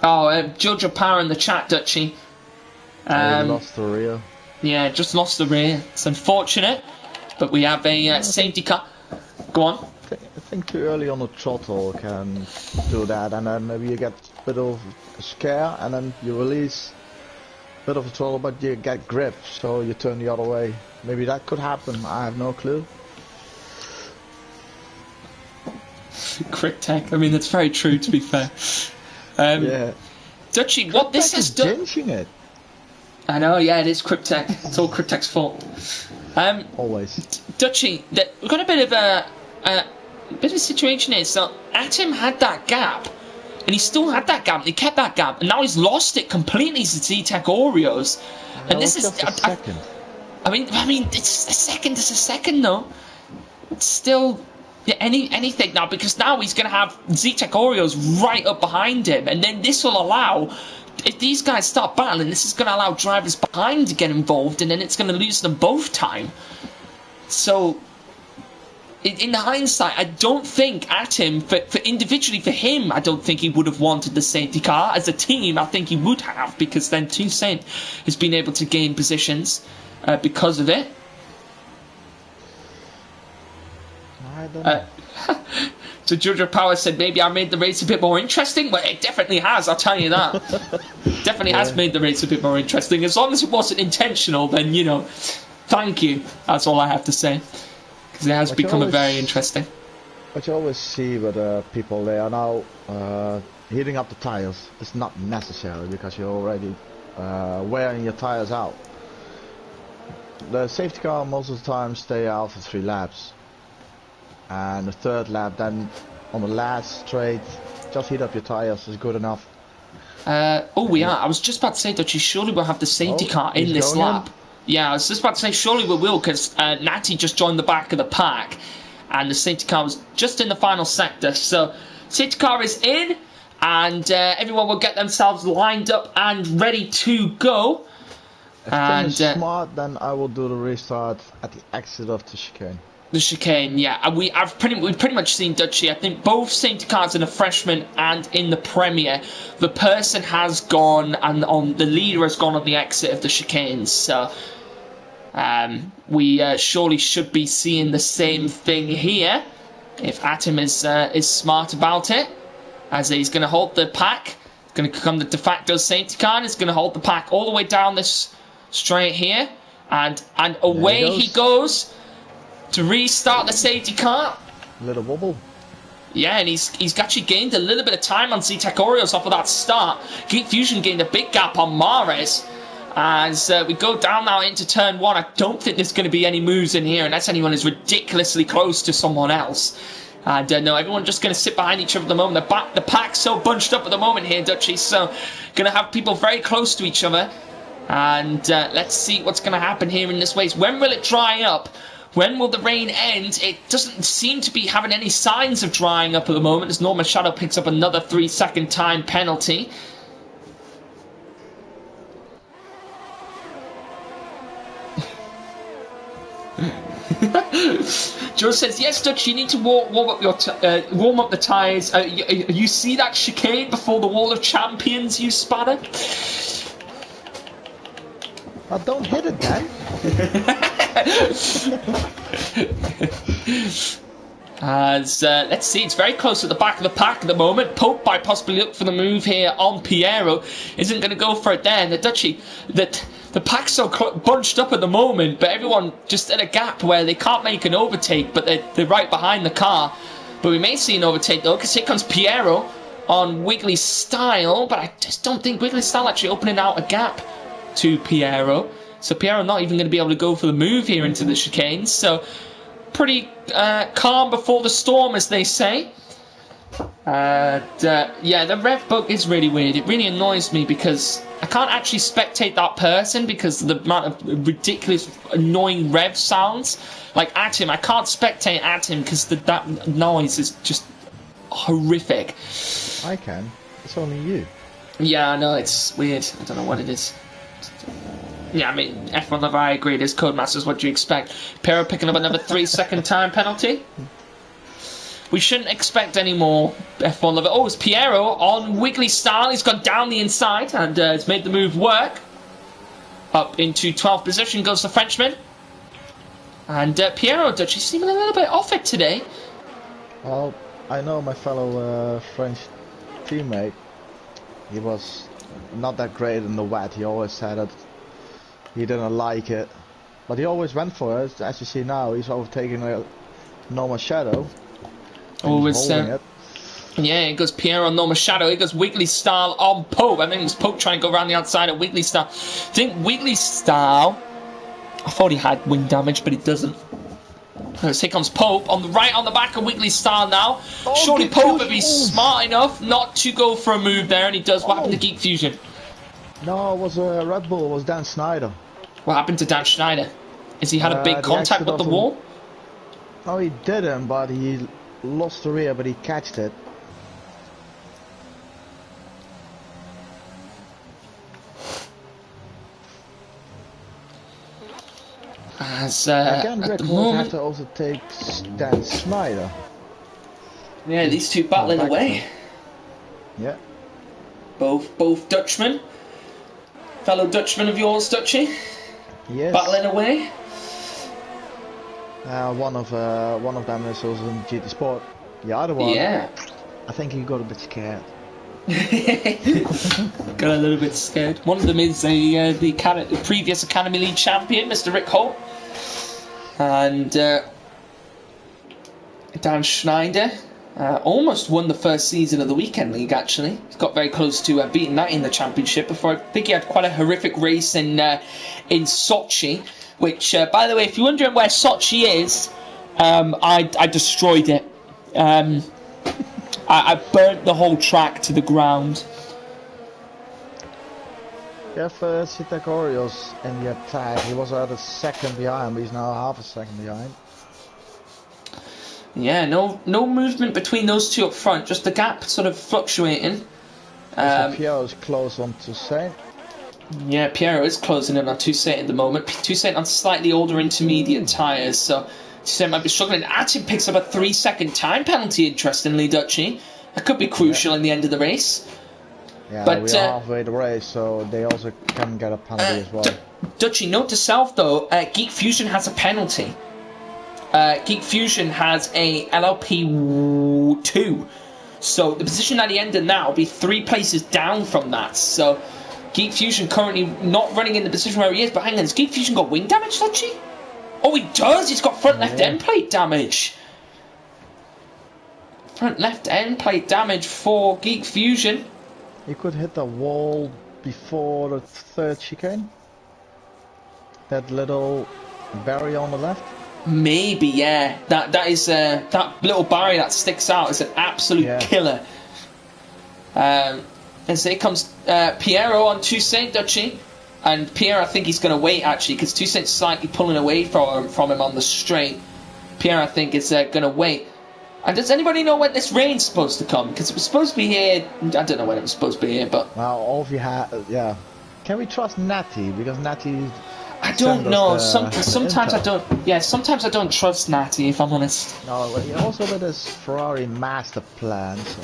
Oh, Jojo Power in the chat, Dutchy. Lost the rear. Yeah, just lost the rear. It's unfortunate, but we have a safety car. Go on. I think too early on the throttle can do that, and then maybe you get a bit of a scare, and then you release a bit of a throttle, but you get grip, so you turn the other way. Maybe that could happen. I have no clue. Quick tech. I mean, that's very true, to be fair. Yeah. Dutchy, what this has done... It. I know, yeah, it is Cryptech. It's all Cryptech's fault. Always. Dutchy, we've got a bit of a situation here. So Atom had that gap, and he still had that gap. He kept that gap, and now he's lost it completely to Z-Tech Oreos. And this is just a second. I mean, it's a second. It's a second, though. It's still anything now, because now he's going to have Z-Tech Oreos right up behind him, and then this will allow. If these guys start battling, this is going to allow drivers behind to get involved, and then it's going to lose them both time. So, in hindsight, I don't think Atom, for individually for him, I don't think he would have wanted the safety car. As a team, I think he would have, because then Toussaint has been able to gain positions because of it. I don't know. So Jojo Power said maybe I made the race a bit more interesting. Well, it definitely has, I'll tell you that. Definitely has made the race a bit more interesting. As long as it wasn't intentional, then, you know, thank you. That's all I have to say. Because it has become very interesting. What you always see with people, they are now heating up the tires. It's not necessary because you're already wearing your tires out. The safety car most of the time stay out for 3 laps. And the 3rd lap, then on the last straight, just heat up your tires is good enough. I was just about to say that you surely will have the safety car in this lap. Yeah, I was just about to say surely we will, because Natty just joined the back of the pack, and the safety car was just in the final sector. So safety car is in, and everyone will get themselves lined up and ready to go. If it's smart, then I will do the restart at the exit of the chicane. The chicane, yeah, and we've pretty much seen Dutchy. I think both safety cars in the freshman and in the Premier, the person has gone and the leader has gone on the exit of the chicanes. So we surely should be seeing the same thing here if Atom is smart about it, as he's going to hold the pack. It's going to come the de facto safety car, and it's going to hold the pack all the way down this straight here, and away he goes. To restart the safety car. Little wobble. Yeah, and he's actually gained a little bit of time on Z-Tech Oreos off of that start. Geek Fusion gained a big gap on Mares. As we go down now into turn 1, I don't think there's going to be any moves in here unless anyone is ridiculously close to someone else. And no, everyone's just going to sit behind each other at the moment. The pack's so bunched up at the moment here, Dutchy, so going to have people very close to each other. And let's see what's going to happen here in this race. When will it dry up? When will the rain end? It doesn't seem to be having any signs of drying up at the moment, as Norma Shadow picks up another 3-second time penalty. Joe says, yes, Dutch, you need to warm up the tyres. You see that chicane before the Wall of Champions, you spanner? Oh, don't hit it, Dan. As let's see, it's very close at the back of the pack at the moment. Pope might possibly look for the move here on Piero. Isn't going to go for it there. And the Dutchy, the pack's so bunched up at the moment, but everyone just at a gap where they can't make an overtake, but they're right behind the car. But we may see an overtake though, because here comes Piero on Wiggly Style, but I just don't think Wiggly Style actually opening out a gap to Piero. So Piero not even going to be able to go for the move here into the chicane. So pretty calm before the storm, as they say. Yeah, the rev bug is really weird. It really annoys me because I can't actually spectate that person because of the amount of ridiculous, annoying rev sounds. Like at him, I can't spectate at him because that noise is just horrific. I can. It's only you. Yeah, I know, it's weird. I don't know what it is. Yeah, I mean, F1 Lover, I agree. There's Codemasters, what do you expect? Piero picking up another 3-second time penalty. We shouldn't expect any more F1 Lover. Oh, it's Piero on Wiggly Style. He's gone down the inside and has made the move work. Up into 12th position goes the Frenchman. And Piero, Dutch, he's seeming a little bit off it today. Well, I know my fellow French teammate. He was not that great in the wet. He always said that he didn't like it, but he always went for it. As you see now, he's overtaking a Norma Shadow. Always, yeah, it goes Piero on Norma Shadow. It goes Wiggly Style on Pope. I think it's Pope trying to go around the outside of Wiggly Style. I think Wiggly Style, I thought he had wing damage, but he doesn't. Here comes Pope on the right, on the back of Wiggly Style now. Oh, surely Pope would be smart enough not to go for a move there, and he does. What happened to Geek Fusion? No, it was Red Bull. It was Dan Snyder. What happened to Dan Schneider? Has he had a big contact with the wall? No, he didn't, but he lost the rear, but he catched it. As again, at Rick the will moment, have to also take Dan Snyder. Yeah, these two battling away. Yeah. Both Dutchmen. Fellow Dutchman of yours, Dutchy? Yes. Battling away. One of them is also in GT Sport. The other one, yeah. I think he got a bit scared. Got a little bit scared. One of them is the previous Academy League champion, Mr. Rick Holt, and Dan Schneider. Almost won the first season of the Weekend League, actually. He's got very close to beating that in the championship before. I think he had quite a horrific race in Sochi, which, by the way, if you're wondering where Sochi is, I destroyed it. I burnt the whole track to the ground. You have Z-Tech Oreos in the attack. He was at a second behind, but he's now half a second behind. Yeah, no movement between those two up front, just the gap sort of fluctuating. Piero is close on Toussaint. Yeah, Piero is closing in on Toussaint at the moment. Toussaint on slightly older intermediate tyres, so Toussaint might be struggling. Atim picks up a 3-second time penalty, interestingly, Dutchy. That could be crucial in the end of the race. Yeah, but we are halfway the race, so they also can get a penalty as well. Dutchy, note to self though, Geek Fusion has a penalty. Geek Fusion has a LLP 2, so the position at the end of now will be 3 places down from that. So Geek Fusion currently not running in the position where he is, but hang on, has Geek Fusion got wing damage, does he? Oh, he does! He's got front left end plate damage. Front left end plate damage for Geek Fusion. He could hit the wall before the third chicane. That little barrier on the left. Maybe, yeah. That is that little barrier that sticks out is an absolute killer. And so here comes Piero on Toussaint Duchy. And Pierre, I think he's going to wait, actually, because Toussaint's slightly pulling away from him on the straight. Pierre, I think, is going to wait. And does anybody know when this rain's supposed to come? Because it was supposed to be here... I don't know when it was supposed to be here, but... Well, all of you have... yeah. Can we trust Natty? Because Natty... I don't know. Sometimes I don't... Yeah, sometimes I don't trust Natty, if I'm honest. No, but he also with his Ferrari master plan, so...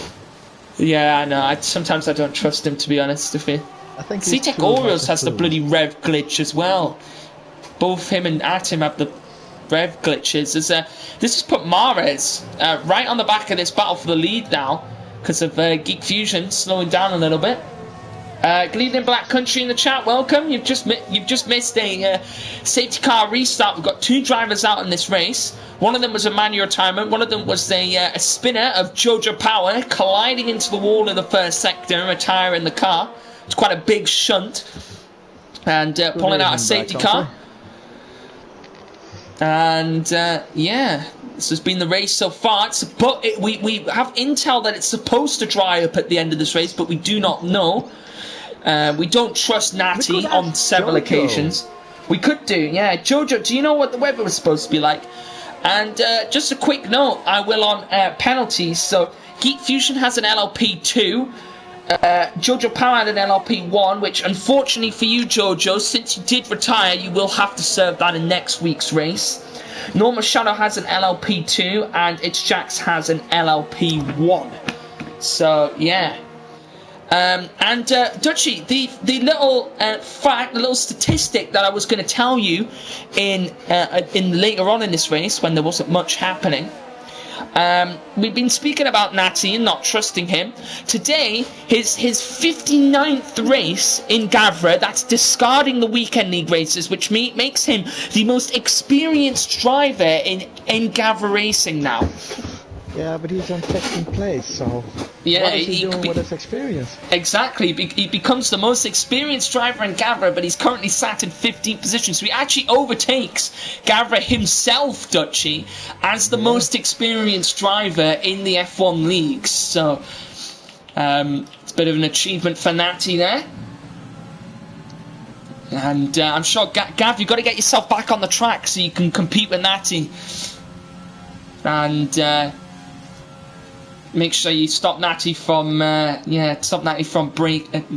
Yeah, I know. Sometimes I don't trust him, to be honest. I think C-Tech Oreos has the bloody rev glitch as well. Both him and Atim have the rev glitches. This has put Mahrez right on the back of this battle for the lead now because of Geek Fusion slowing down a little bit. Good evening, Black Country in the chat. Welcome. You've just missed a safety car restart. We've got 2 drivers out in this race. One of them was a manual retirement. One of them was a spinner of Jojo Power colliding into the wall in the first sector and retiring the car. It's quite a big shunt. And pulling out a safety car. And yeah, this has been the race so far. We have intel that it's supposed to dry up at the end of this race, but we do not know. We don't trust Natty on several occasions. We could do, yeah. Jojo, do you know what the weather was supposed to be like? And just a quick note, I will on penalties. So Geek Fusion has an LLP 2. Jojo Power had an LLP 1, which unfortunately for you, Jojo, since you did retire, you will have to serve that in next week's race. Norma Shadow has an LLP 2, and It's Jax has an LLP 1. So, yeah. And Dutchy, the little fact, the little statistic that I was going to tell you in later on in this race when there wasn't much happening. We've been speaking about Natty and not trusting him. Today, his 59th race in Gavra, that's discarding the weekend league races, which makes him the most experienced driver in Gavra racing now. Yeah, but he's on 15th place, so yeah, what is he doing with his experience? Exactly, he becomes the most experienced driver in Gavra, but he's currently sat in 15th position, so he actually overtakes Gavra himself, Dutchy, as the most experienced driver in the F1 leagues. So it's a bit of an achievement for Natty there. And I'm sure, Gav, you've got to get yourself back on the track so you can compete with Natty. And make sure you stop Natty from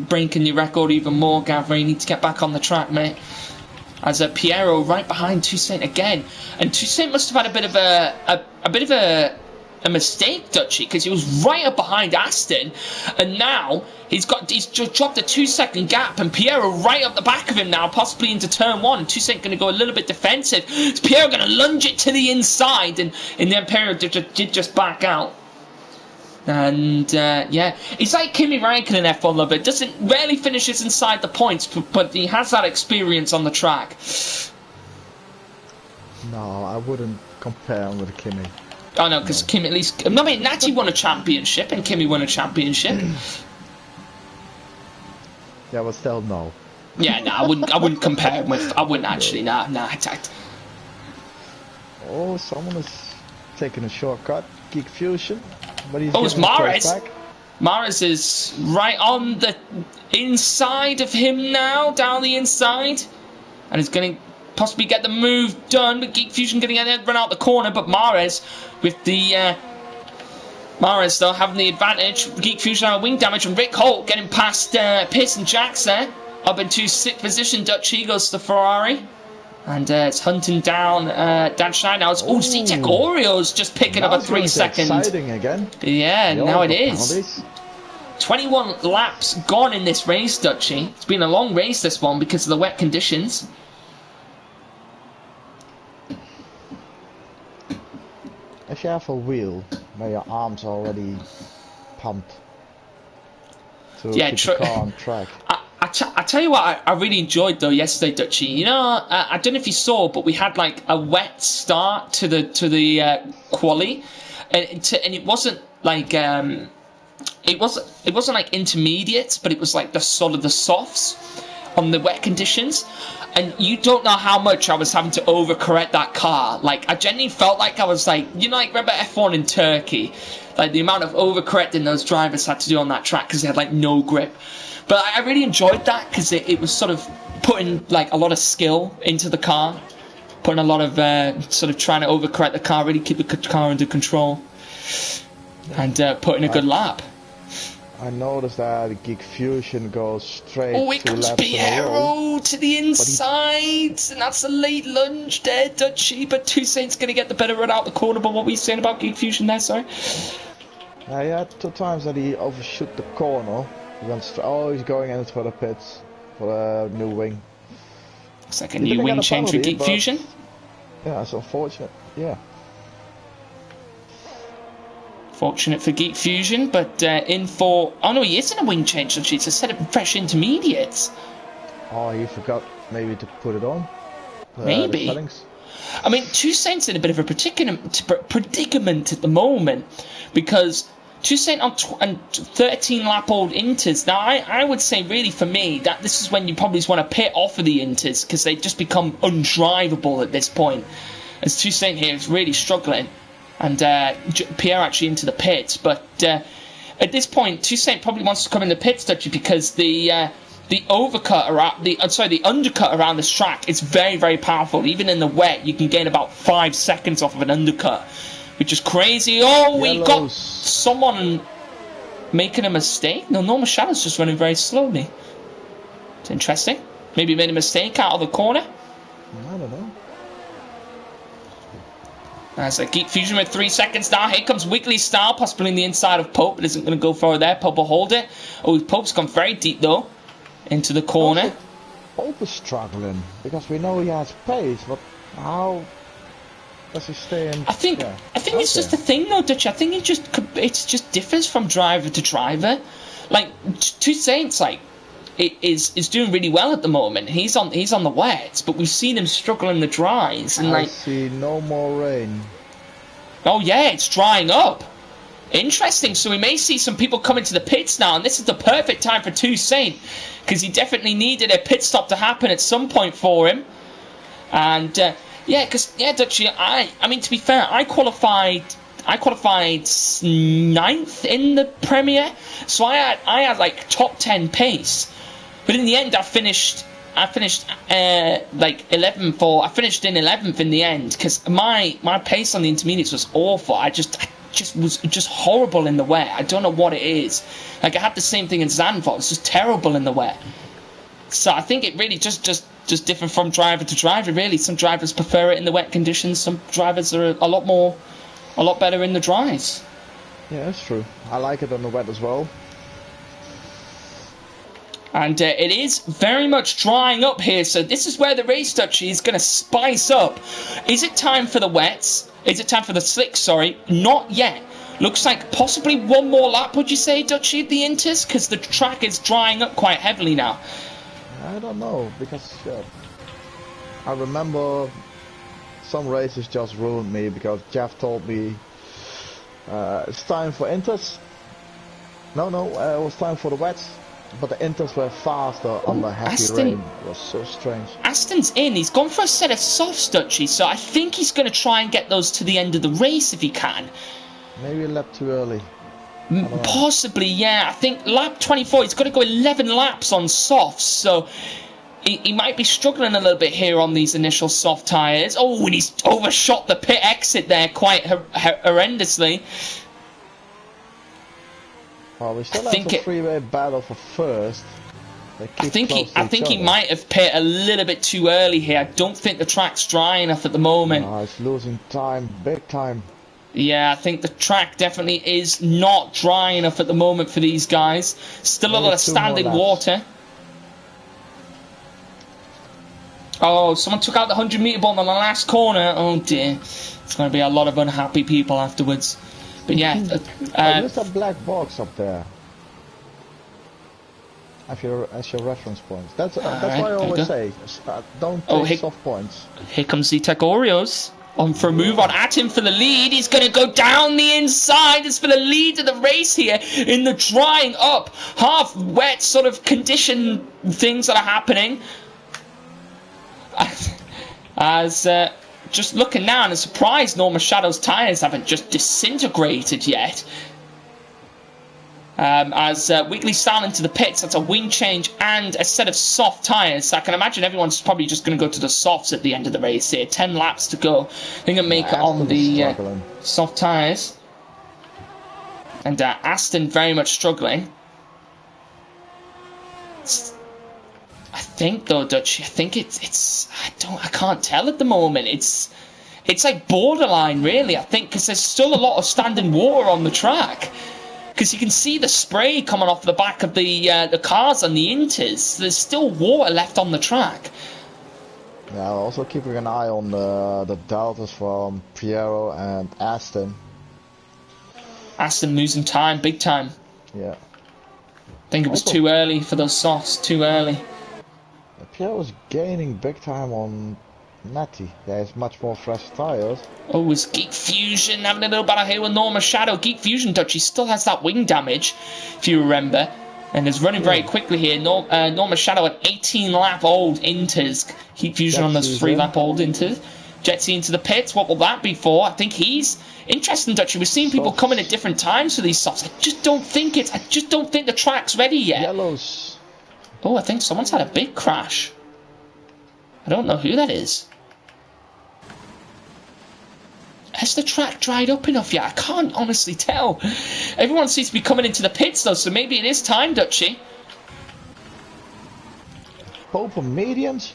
breaking your record even more, Gavra. You need to get back on the track, mate. As Piero right behind Toussaint again, and Toussaint must have had a bit of a mistake, Dutchy, because he was right up behind Aston, and now he's just dropped a 2-second gap, and Piero right up the back of him now, possibly into turn 1. Toussaint going to go a little bit defensive. Is Piero going to lunge it to the inside, and then Piero did just back out. And yeah, he's like Kimi Räikkönen in F1 Lover. Rarely finishes inside the points, but he has that experience on the track. No, I wouldn't compare him with Kimi. Oh no, because Kimi at least... I mean, Natty won a championship and Kimi won a championship. Yeah, but still, no. Yeah, no, I wouldn't compare him with... I wouldn't actually, nah. Oh, someone is taking a shortcut. Geek Fusion. But he's it's Mahrez. Mahrez is right on the inside of him now, down the inside. And he's going to possibly get the move done, but Geek Fusion getting run out the corner, but Mahrez with the... Mahrez, though, having the advantage. Geek Fusion out of wing damage, and Rick Holt getting past Pierce and Jax there. Up into 6th position, Dutchy goes to Ferrari. And it's hunting down Dan Schneider. Now it's C-Tech Oreos just picking up a 3-second. Exciting again. Yeah, now it is. Penalties. 21 laps gone in this race, Dutchy. It's been a long race, this one, because of the wet conditions. If you have a wheel where your arms are already pumped to keep the car on track. I tell you what I really enjoyed though yesterday, Dutchy. You know, I don't know if you saw, but we had like a wet start to the quali, and it wasn't like it wasn't like intermediate, but it was like the sort of the softs on the wet conditions. And you don't know how much I was having to overcorrect that car. Like, I genuinely felt like I was like, you know, like, remember F1 in Turkey? Like, the amount of overcorrecting those drivers had to do on that track because they had, like, no grip. But I really enjoyed that because it was sort of putting, like, a lot of skill into the car. Putting a lot of, sort of trying to overcorrect the car, really keep the car under control. And putting a good lap. I noticed that Geek Fusion goes straight it to comes laps in a row. Piero to the inside, and that's a late lunge there, Dutchy, but Toussaint's going to get the better run out the corner. But what were you saying about Geek Fusion there, sorry? He had 2 times that he overshoot the corner. He went he's going in for the pits, for a new wing. Looks like a new wing change for Geek Fusion. Yeah, it's unfortunate, yeah. Fortunate for Geek Fusion, but in for... Oh no, he isn't a wing change, Dutchy. It's a set of fresh intermediates. Oh, he forgot maybe to put it on. Maybe. I mean, Toussaint's in a bit of a predicament at the moment, because Toussaint on 13-lap-old Inters. Now, I would say, really, for me, that this is when you probably just want to pit off of the Inters, because they just become undrivable at this point. As Toussaint here is really struggling, and Pierre actually into the pits. But at this point, Toussaint probably wants to come in the pits, Dutchy, because the overcut around the undercut around this track is very, very powerful. Even in the wet, you can gain about 5 seconds off of an undercut, which is crazy. Oh, we got someone making a mistake. No, Norma Shadow's just running very slowly. It's interesting. Maybe made a mistake out of the corner. I don't know. As a Geek Fusion with 3 seconds now. Here comes Wiggly Style, possibly in the inside of Pope. It isn't going to go far there. Pope will hold it. Oh, Pope's gone very deep, though, into the corner. Pope is struggling, because we know he has pace, but how does he stay in? I think it's just the thing, though, Dutch. I think it just differs from driver to driver. Like, Toussaint's, like, is doing really well at the moment. He's on the wets, but we've seen him struggle in the dries. And I see no more rain. Oh yeah, it's drying up. Interesting. So we may see some people coming to the pits now, and this is the perfect time for Toussaint, because he definitely needed a pit stop to happen at some point for him. And Dutchy, I mean, to be fair, I qualified 9th in the Premier, so I had like top 10 pace. But in the end, I finished like 11th, or I finished in 11th in the end, because my pace on the intermediates was awful. I was horrible in the wet. I don't know what it is. Like, I had the same thing in Zandvoort. It's just terrible in the wet. So I think it really just different from driver to driver, really. Some drivers prefer it in the wet conditions. Some drivers are a lot better in the dries. Yeah, that's true. I like it on the wet as well. And it is very much drying up here, so this is where the race, Dutchy, is going to spice up. Is it time for the wets? Is it time for the slicks, sorry? Not yet. Looks like possibly one more lap, would you say, Dutchy, at the Inters? Because the track is drying up quite heavily now. I don't know, because I remember some races just ruined me, because Jeff told me it's time for Inters. No, it was time for the wets. But the Inters were faster under heavy rain. It was so strange. Aston's in. He's gone for a set of softs, Dutchy, so I think he's going to try and get those to the end of the race if he can. Maybe a lap too early. Possibly, yeah. I think lap 24, he's got to go 11 laps on softs, so he might be struggling a little bit here on these initial soft tyres. Oh, and he's overshot the pit exit there quite horrendously. Well, we still have a three-way battle for first. I think he might have pit a little bit too early here. I don't think the track's dry enough at the moment. No, it's losing time, big time. Yeah, I think the track definitely is not dry enough at the moment for these guys. Still a lot of standing water. Oh, someone took out the 100-meter ball on the last corner. Oh dear, it's going to be a lot of unhappy people afterwards. But yeah, there's a black box up there. As your reference point. That's why I always say, don't take soft points. Here comes the Tech Oreos. On for a move on at him for the lead. He's going to go down the inside. It's for the lead of the race here in the drying up, half wet sort of condition things that are happening. As just looking now, and I'm surprised Norma Shadow's tyres haven't just disintegrated yet. As Wiggly's down into the pits, that's a wing change and a set of soft tyres. So I can imagine everyone's probably just going to go to the softs at the end of the race here. 10 laps to go. They're going to make it on the soft tyres. And Aston very much struggling. I think though, Dutch, I think it's I can't tell at the moment. It's like borderline really, I think, because there's still a lot of standing water on the track. Because you can see the spray coming off the back of the cars and the Inters. There's still water left on the track. Yeah, also keeping an eye on the deltas from Piero and Aston. Aston losing time, big time. Yeah. I think it was too early for those softs, too early. Piero was gaining big time on Matty. There's much more fresh tyres. Oh, it's Geek Fusion having a little battle here with Norma Shadow. Geek Fusion, Dutch, he still has that wing damage, if you remember. And is running very quickly here. Norma Shadow at 18-lap-old Inters. Geek Fusion on those 3-lap-old Inters. Jetsy into the pits. What will that be for? I think he's interesting, Dutch. We're seeing people coming at different times for these softs. I just don't think the track's ready yet. Yellows. Oh, I think someone's had a big crash. I don't know who that is. Has the track dried up enough yet? I can't honestly tell. Everyone seems to be coming into the pits though, so maybe it is time, Dutchy. Hope for mediums?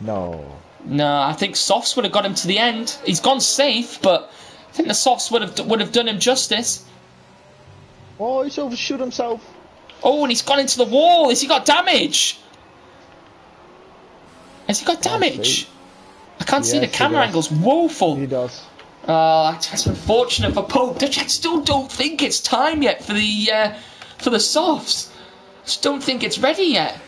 No. No, I think softs would have got him to the end. He's gone safe, but I think the softs would have done him justice. Oh, he's overshoot himself. Oh, and he's gone into the wall. Has he got damage? Has he got damage? I can't see the camera angles. Woeful. He does. That's unfortunate for Pope. I still don't think it's time yet for the softs. I just don't think it's ready yet.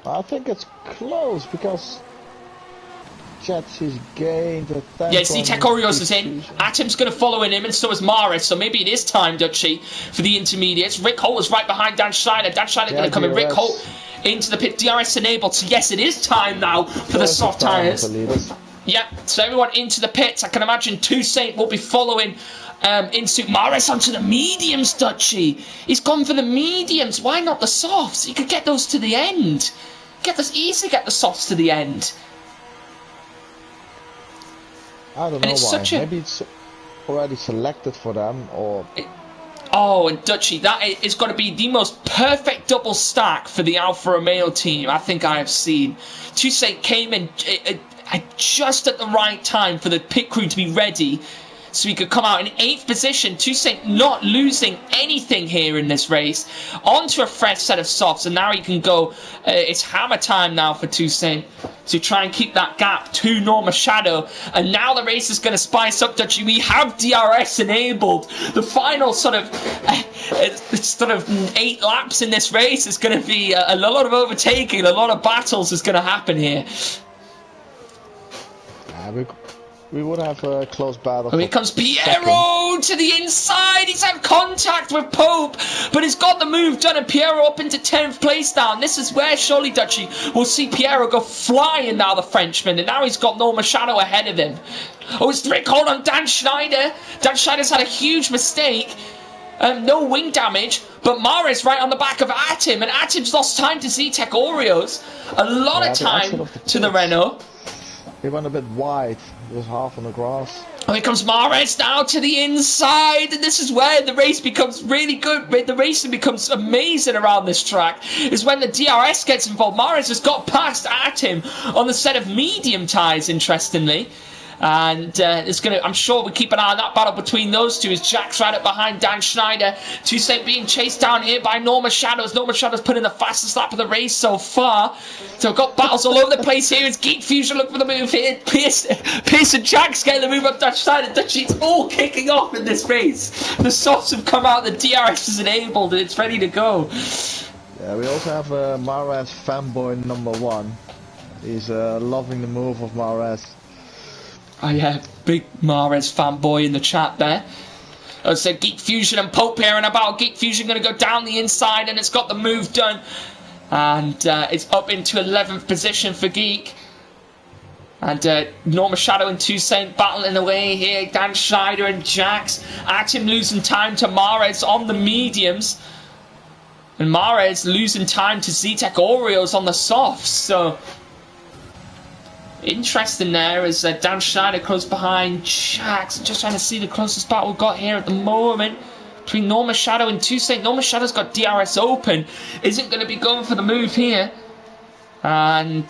I think it's close because Jetsy's gained a tempo. Yeah, see, Tech Oreos is in. Atom's going to follow in him, and so is Maris. So maybe it is time, Dutchy, for the intermediates. Rick Holt is right behind Dan Schneider. Dan Schneider going to come in. Rick Holt into the pit. DRS enabled. So yes, it is time now for the soft tyres. Yeah, so everyone into the pits. I can imagine Toussaint will be following into Maris onto the mediums, Dutchy. He's gone for the mediums. Why not the softs? He could get those to the end. Easily get the softs to the end. I don't know why. Maybe it's already selected for them, or... Oh, and Dutchy, that is going to be the most perfect double stack for the Alfa Romeo team I think I have seen. Toussaint came in just at the right time for the pit crew to be ready, so he could come out in 8th position. Toussaint not losing anything here in this race. Onto a fresh set of softs, and now he can go. It's hammer time now for Toussaint to try and keep that gap to Norma Shadow. And now the race is going to spice up, Dutchy. We have DRS enabled. The final sort of 8 laps in this race is going to be a lot of overtaking, a lot of battles is going to happen here. We would have a close battle. Oh, here comes Piero to the inside. He's had contact with Pope, but he's got the move done, and Piero up into 10th place now. And this is where surely, Dutchy, will see Piero go flying now, the Frenchman. And now he's got Norma Shadow ahead of him. Oh, it's Rick Holt on Dan Schneider. Dan Schneider's had a huge mistake. No wing damage, but Maris right on the back of Atom, and Atom's lost time to Z-Tech Oreos. A lot of time to the Renault. He went a bit wide. He was half on the grass. Oh, here comes Maris now to the inside, and this is where the race becomes really good. The racing becomes amazing around this track. Is when the DRS gets involved. Maris has got past Atom on the set of medium tyres, interestingly. And I'm sure we'll keep an eye on that battle between those two as Jack's right up behind Dan Schneider. Toussaint being chased down here by Norma Shadows. Norma Shadows put in the fastest lap of the race so far. So we've got battles all over the place here. It's Geek Fusion looking for the move here. Pierce and Jack's getting the move up Dan Schneider. It's all kicking off in this race. The softs have come out, the DRS is enabled, and it's ready to go. Yeah, we also have Maras fanboy number 1. He's loving the move of Mares. Oh yeah, big Mares fanboy in the chat there. I said Geek Fusion and Pope here and about. Geek Fusion going to go down the inside, and it's got the move done. And it's up into 11th position for Geek. And Norma Shadow and Toussaint battling away here. Dan Schneider and Jax. Atim losing time to Mares on the mediums. And Mares losing time to Zetek Oreos on the softs. So, interesting there as Dan Schneider close behind Jax. Just trying to see the closest battle we've got here at the moment. Between Norma Shadow and Toussaint. Norma Shadow's got DRS open. Isn't going to be going for the move here. And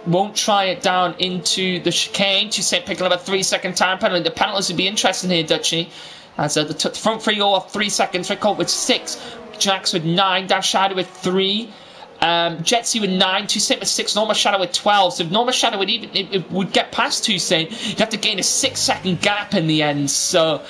won't try it down into the chicane. Toussaint picking up a 3-second time penalty. The penalties would be interesting here, Dutchy. As the front three all have 3 seconds. Rick Holt with 6. Jax with 9. Dan Shadow with 3. Jetsy with 9. Toussaint with 6. Norma Shadow with 12. So if Norma Shadow would it would get past Toussaint, you'd have to gain a 6-second gap in the end. So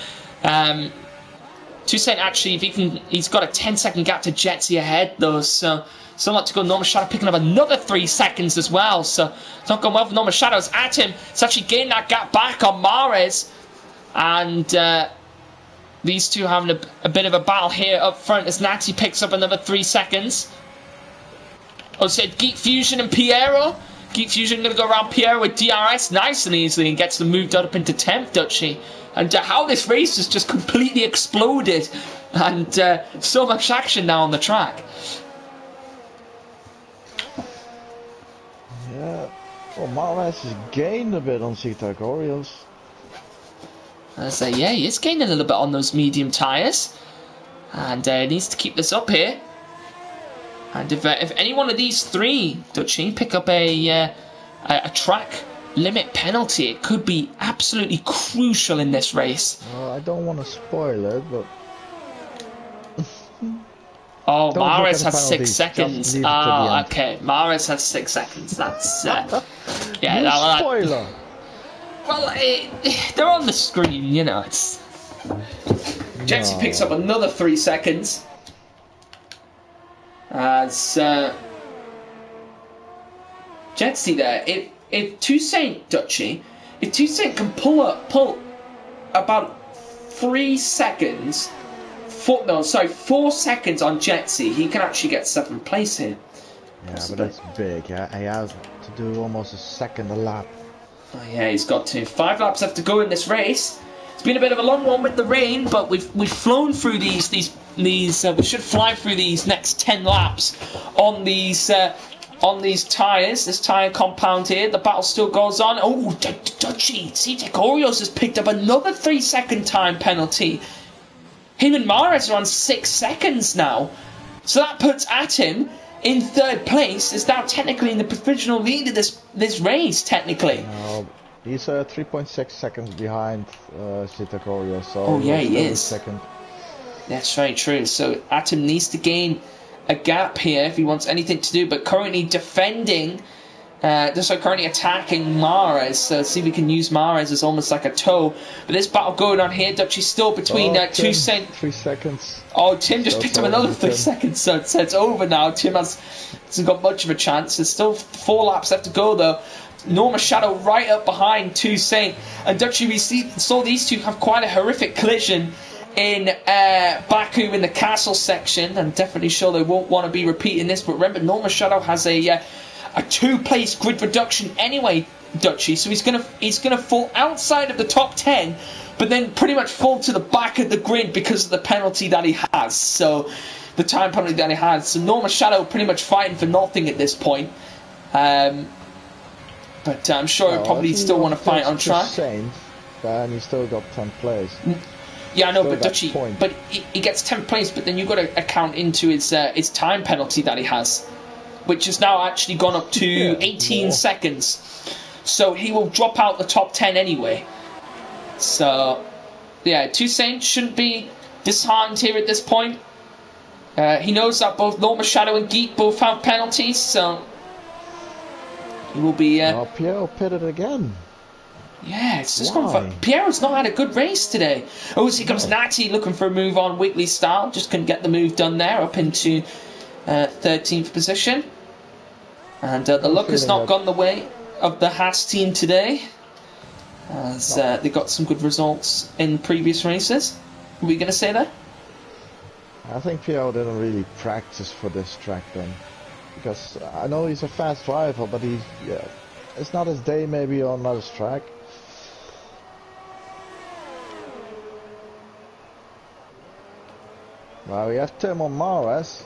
Toussaint actually, if he's got a 10-second gap to Jetsy ahead though. So still not to go. Norma Shadow picking up another 3 seconds as well. So it's not going well for Norma Shadow. It's at him. It's actually gained that gap back on Mares. And these two having a bit of a battle here up front as Natty picks up another 3 seconds. Oh, said Geek Fusion and Piero. Geek Fusion going to go around Piero with DRS nice and easily and gets the move up into 10th, Dutchy. And how this race has just completely exploded. And so much action now on the track. Yeah, well, Mares has gained a bit on Zetek Oreos. I say, yeah, he is gaining a little bit on those medium tyres. And he needs to keep this up here. And if any one of these three, Dutchy, pick up a track limit penalty, it could be absolutely crucial in this race. I don't want to spoil it, but... Oh, Mares has 6 seconds. Oh, okay. Mares has 6 seconds. That's yeah. Spoiler. Well, they're on the screen, you know. It's Jetsy picks up another 3 seconds. As Jetsy there. If Toussaint, Dutchy, if Toussaint can pull about 3 seconds. 4 seconds on Jetsy, he can actually get 7th place here. Yeah, but that's big. Yeah, he has to do almost a second a lap. Oh, yeah, he's got to. 5 laps left to go in this race. It's been a bit of a long one with the rain, but we've flown through these. We should fly through these next 10 laps on these tyres. This tyre compound here. The battle still goes on. Oh, Dutchy, Zetek Oreos has picked up another 3-second time penalty. Him and Mares are on 6 seconds now. So that puts Atim in 3rd place. Is now technically in the provisional lead of this race, technically. No, he's 3.6 seconds behind Zetek Oreos. So oh, yeah, he is. Second. That's very true. So Atim needs to gain a gap here if he wants anything to do. But currently defending... currently attacking Mares, so see if we can use Mares as almost like a toe. But this battle going on here, Dutchy's still between Toussaint. 3 seconds. Oh, Tim just picked up another 3 seconds, so it's over now. Tim hasn't got much of a chance. There's still 4 laps left to go though. Norma Shadow right up behind Toussaint. And Dutchy, we saw these two have quite a horrific collision in Baku in the castle section. I'm definitely sure they won't want to be repeating this, but remember, Norma Shadow has a 2-place grid reduction anyway, Dutchy, so he's gonna fall outside of the top 10, but then pretty much fall to the back of the grid because of the penalty that he has. So the time penalty that he has. So Norma Shadow pretty much fighting for nothing at this point. But I'm sure he'll probably still want to fight on track. And he's still got 10th place. Yeah, I know, but Dutchy, but he gets 10th place, but then you've got to account into his time penalty that he has, which has now actually gone up to 18 seconds. So he will drop out the top 10 anyway. So, yeah, Toussaint shouldn't be disheartened here at this point. He knows that both Norma Shadow and Geek both have penalties, so he will be... Piero pitted again. Yeah, it's just gone for... Piero's not had a good race today. Oh, here comes Natty looking for a move on Wiggly style. Just couldn't get the move done there, up into 13th position. And the luck has not gone the way of the Haas team today, as they got some good results in previous races. What were you going to say there? I think Pierre didn't really practice for this track then. Because I know he's a fast driver, but it's not his day maybe on another track. Well, we have Tim on Mares.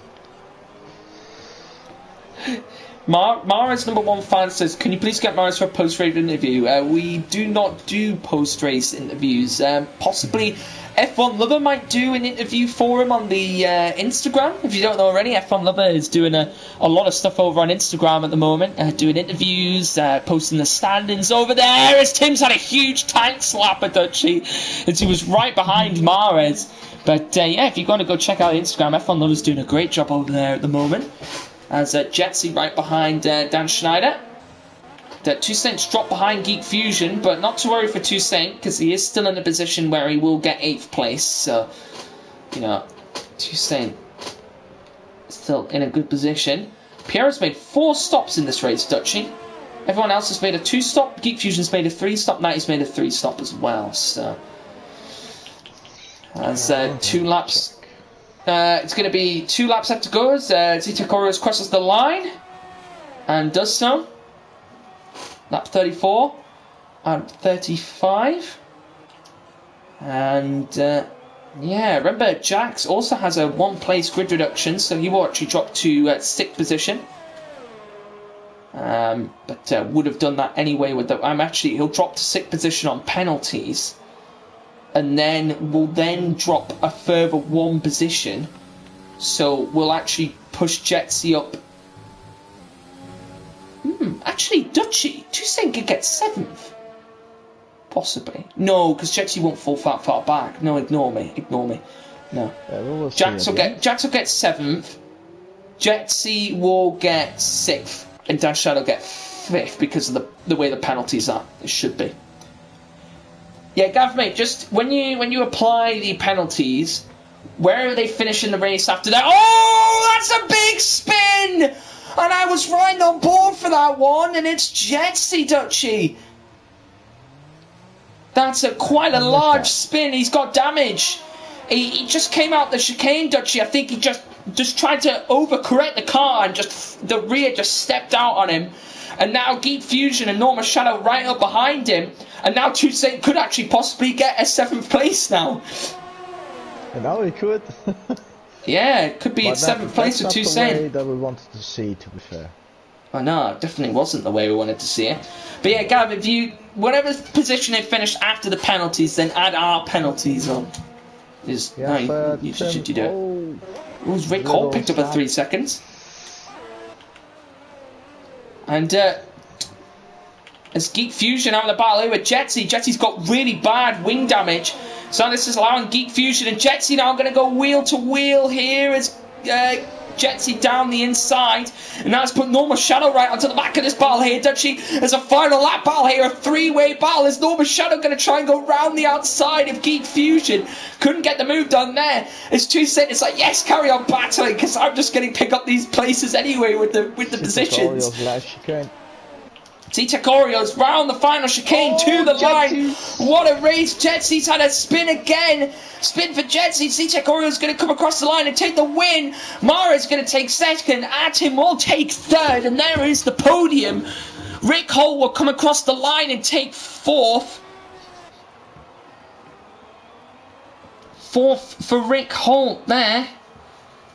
Mara's number one fan says, can you please get Maris for a post-race interview? We do not do post-race interviews. Possibly F1 Lover might do an interview for him on the Instagram. If you don't know already, F1 Lover is doing a lot of stuff over on Instagram at the moment. Doing interviews, posting the standings over there, as Tim's had a huge tank slap at Dutchy, as he was right behind Mares. But yeah, if you're going to go check out Instagram, F1 Lover's doing a great job over there at the moment. As Jetsy right behind Dan Schneider. Toussaint's dropped behind Geek Fusion, but not to worry for Toussaint, because he is still in a position where he will get 8th place. So, you know, Toussaint still in a good position. Pierre's made 4 stops in this race, Dutchy. Everyone else has made a 2-stop. Geek Fusion's made a 3-stop. Natty's made a 3-stop as well. So, as 2 laps. It's going to be 2 laps left to go as Zita crosses the line and does so. Lap 34 and 35. And yeah, remember Jax also has a 1-place grid reduction, so he will actually drop to 6th position. But would have done that anyway with the. He'll drop to 6th position on penalties. And then will drop a further 1 position. So we'll actually push Jetsy up. Actually, Dutchy, Toussaint could get 7th. Possibly. No, because Jetsy won't fall that far back. No, ignore me. No. Yeah, Jax will get 7th. Jetsy will get 6th. And Dan Shadow will get 5th because of the way the penalties are. It should be. Yeah, Gav, mate, just when you apply the penalties, where are they finishing the race after that? Oh, that's a big spin! And I was right on board for that one, and it's Jetsy, Dutchy. That's quite a large spin. He's got damage. He just came out the chicane, Dutchy. I think he just tried to overcorrect the car, and the rear just stepped out on him. And now Geek Fusion and Norma Shadow right up behind him. And now Toussaint could actually possibly get a 7th place now. And now he could. Yeah, it could be 7th place with Toussaint. That's not the way that we wanted to see, to be fair. I know, it definitely wasn't the way we wanted to see it. But yeah, Gav, whatever position they finish after the penalties, then add our penalties on. You should do it. Rick Hall picked up at 3 seconds. And as Geek Fusion having a battle here with Jetsy. Jetsy's got really bad wing damage. So this is allowing Geek Fusion and Jetsy now going to go wheel to wheel here as Jetsy down the inside. And now it's put Norma Shadow right onto the back of this battle here. Dutchy, there's a final lap battle here, a 3-way battle. Is Norma Shadow going to try and go round the outside of Geek Fusion? Couldn't get the move done there. It's Toussaint. It's like, yes, carry on battling, because I'm just going to pick up these places anyway with the positions. T-Tech Oreos round the final chicane to the line. What a race. Jetsy's had a spin again. Spin for Jetsy. T-Tech Oreo's going to come across the line and take the win. Mara's going to take 2nd. Atim will take 3rd. And there is the podium. Rick Hole will come across the line and take 4th. 4th for Rick Holt there.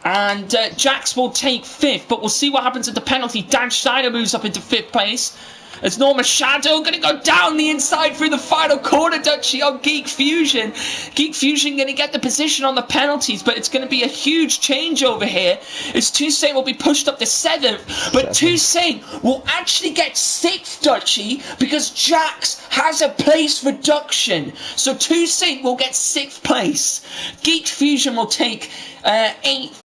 And Jax will take 5th. But we'll see what happens at the penalty. Dan Schneider moves up into 5th place. As Norma Shadow going to go down the inside through the final corner, Dutchy, on Geek Fusion. Geek Fusion going to get the position on the penalties, but it's going to be a huge change over here. As Toussaint will be pushed up to 7th, but Toussaint will actually get 6th, Dutchy, because Jax has a place reduction. So Toussaint will get 6th place. Geek Fusion will take 8th.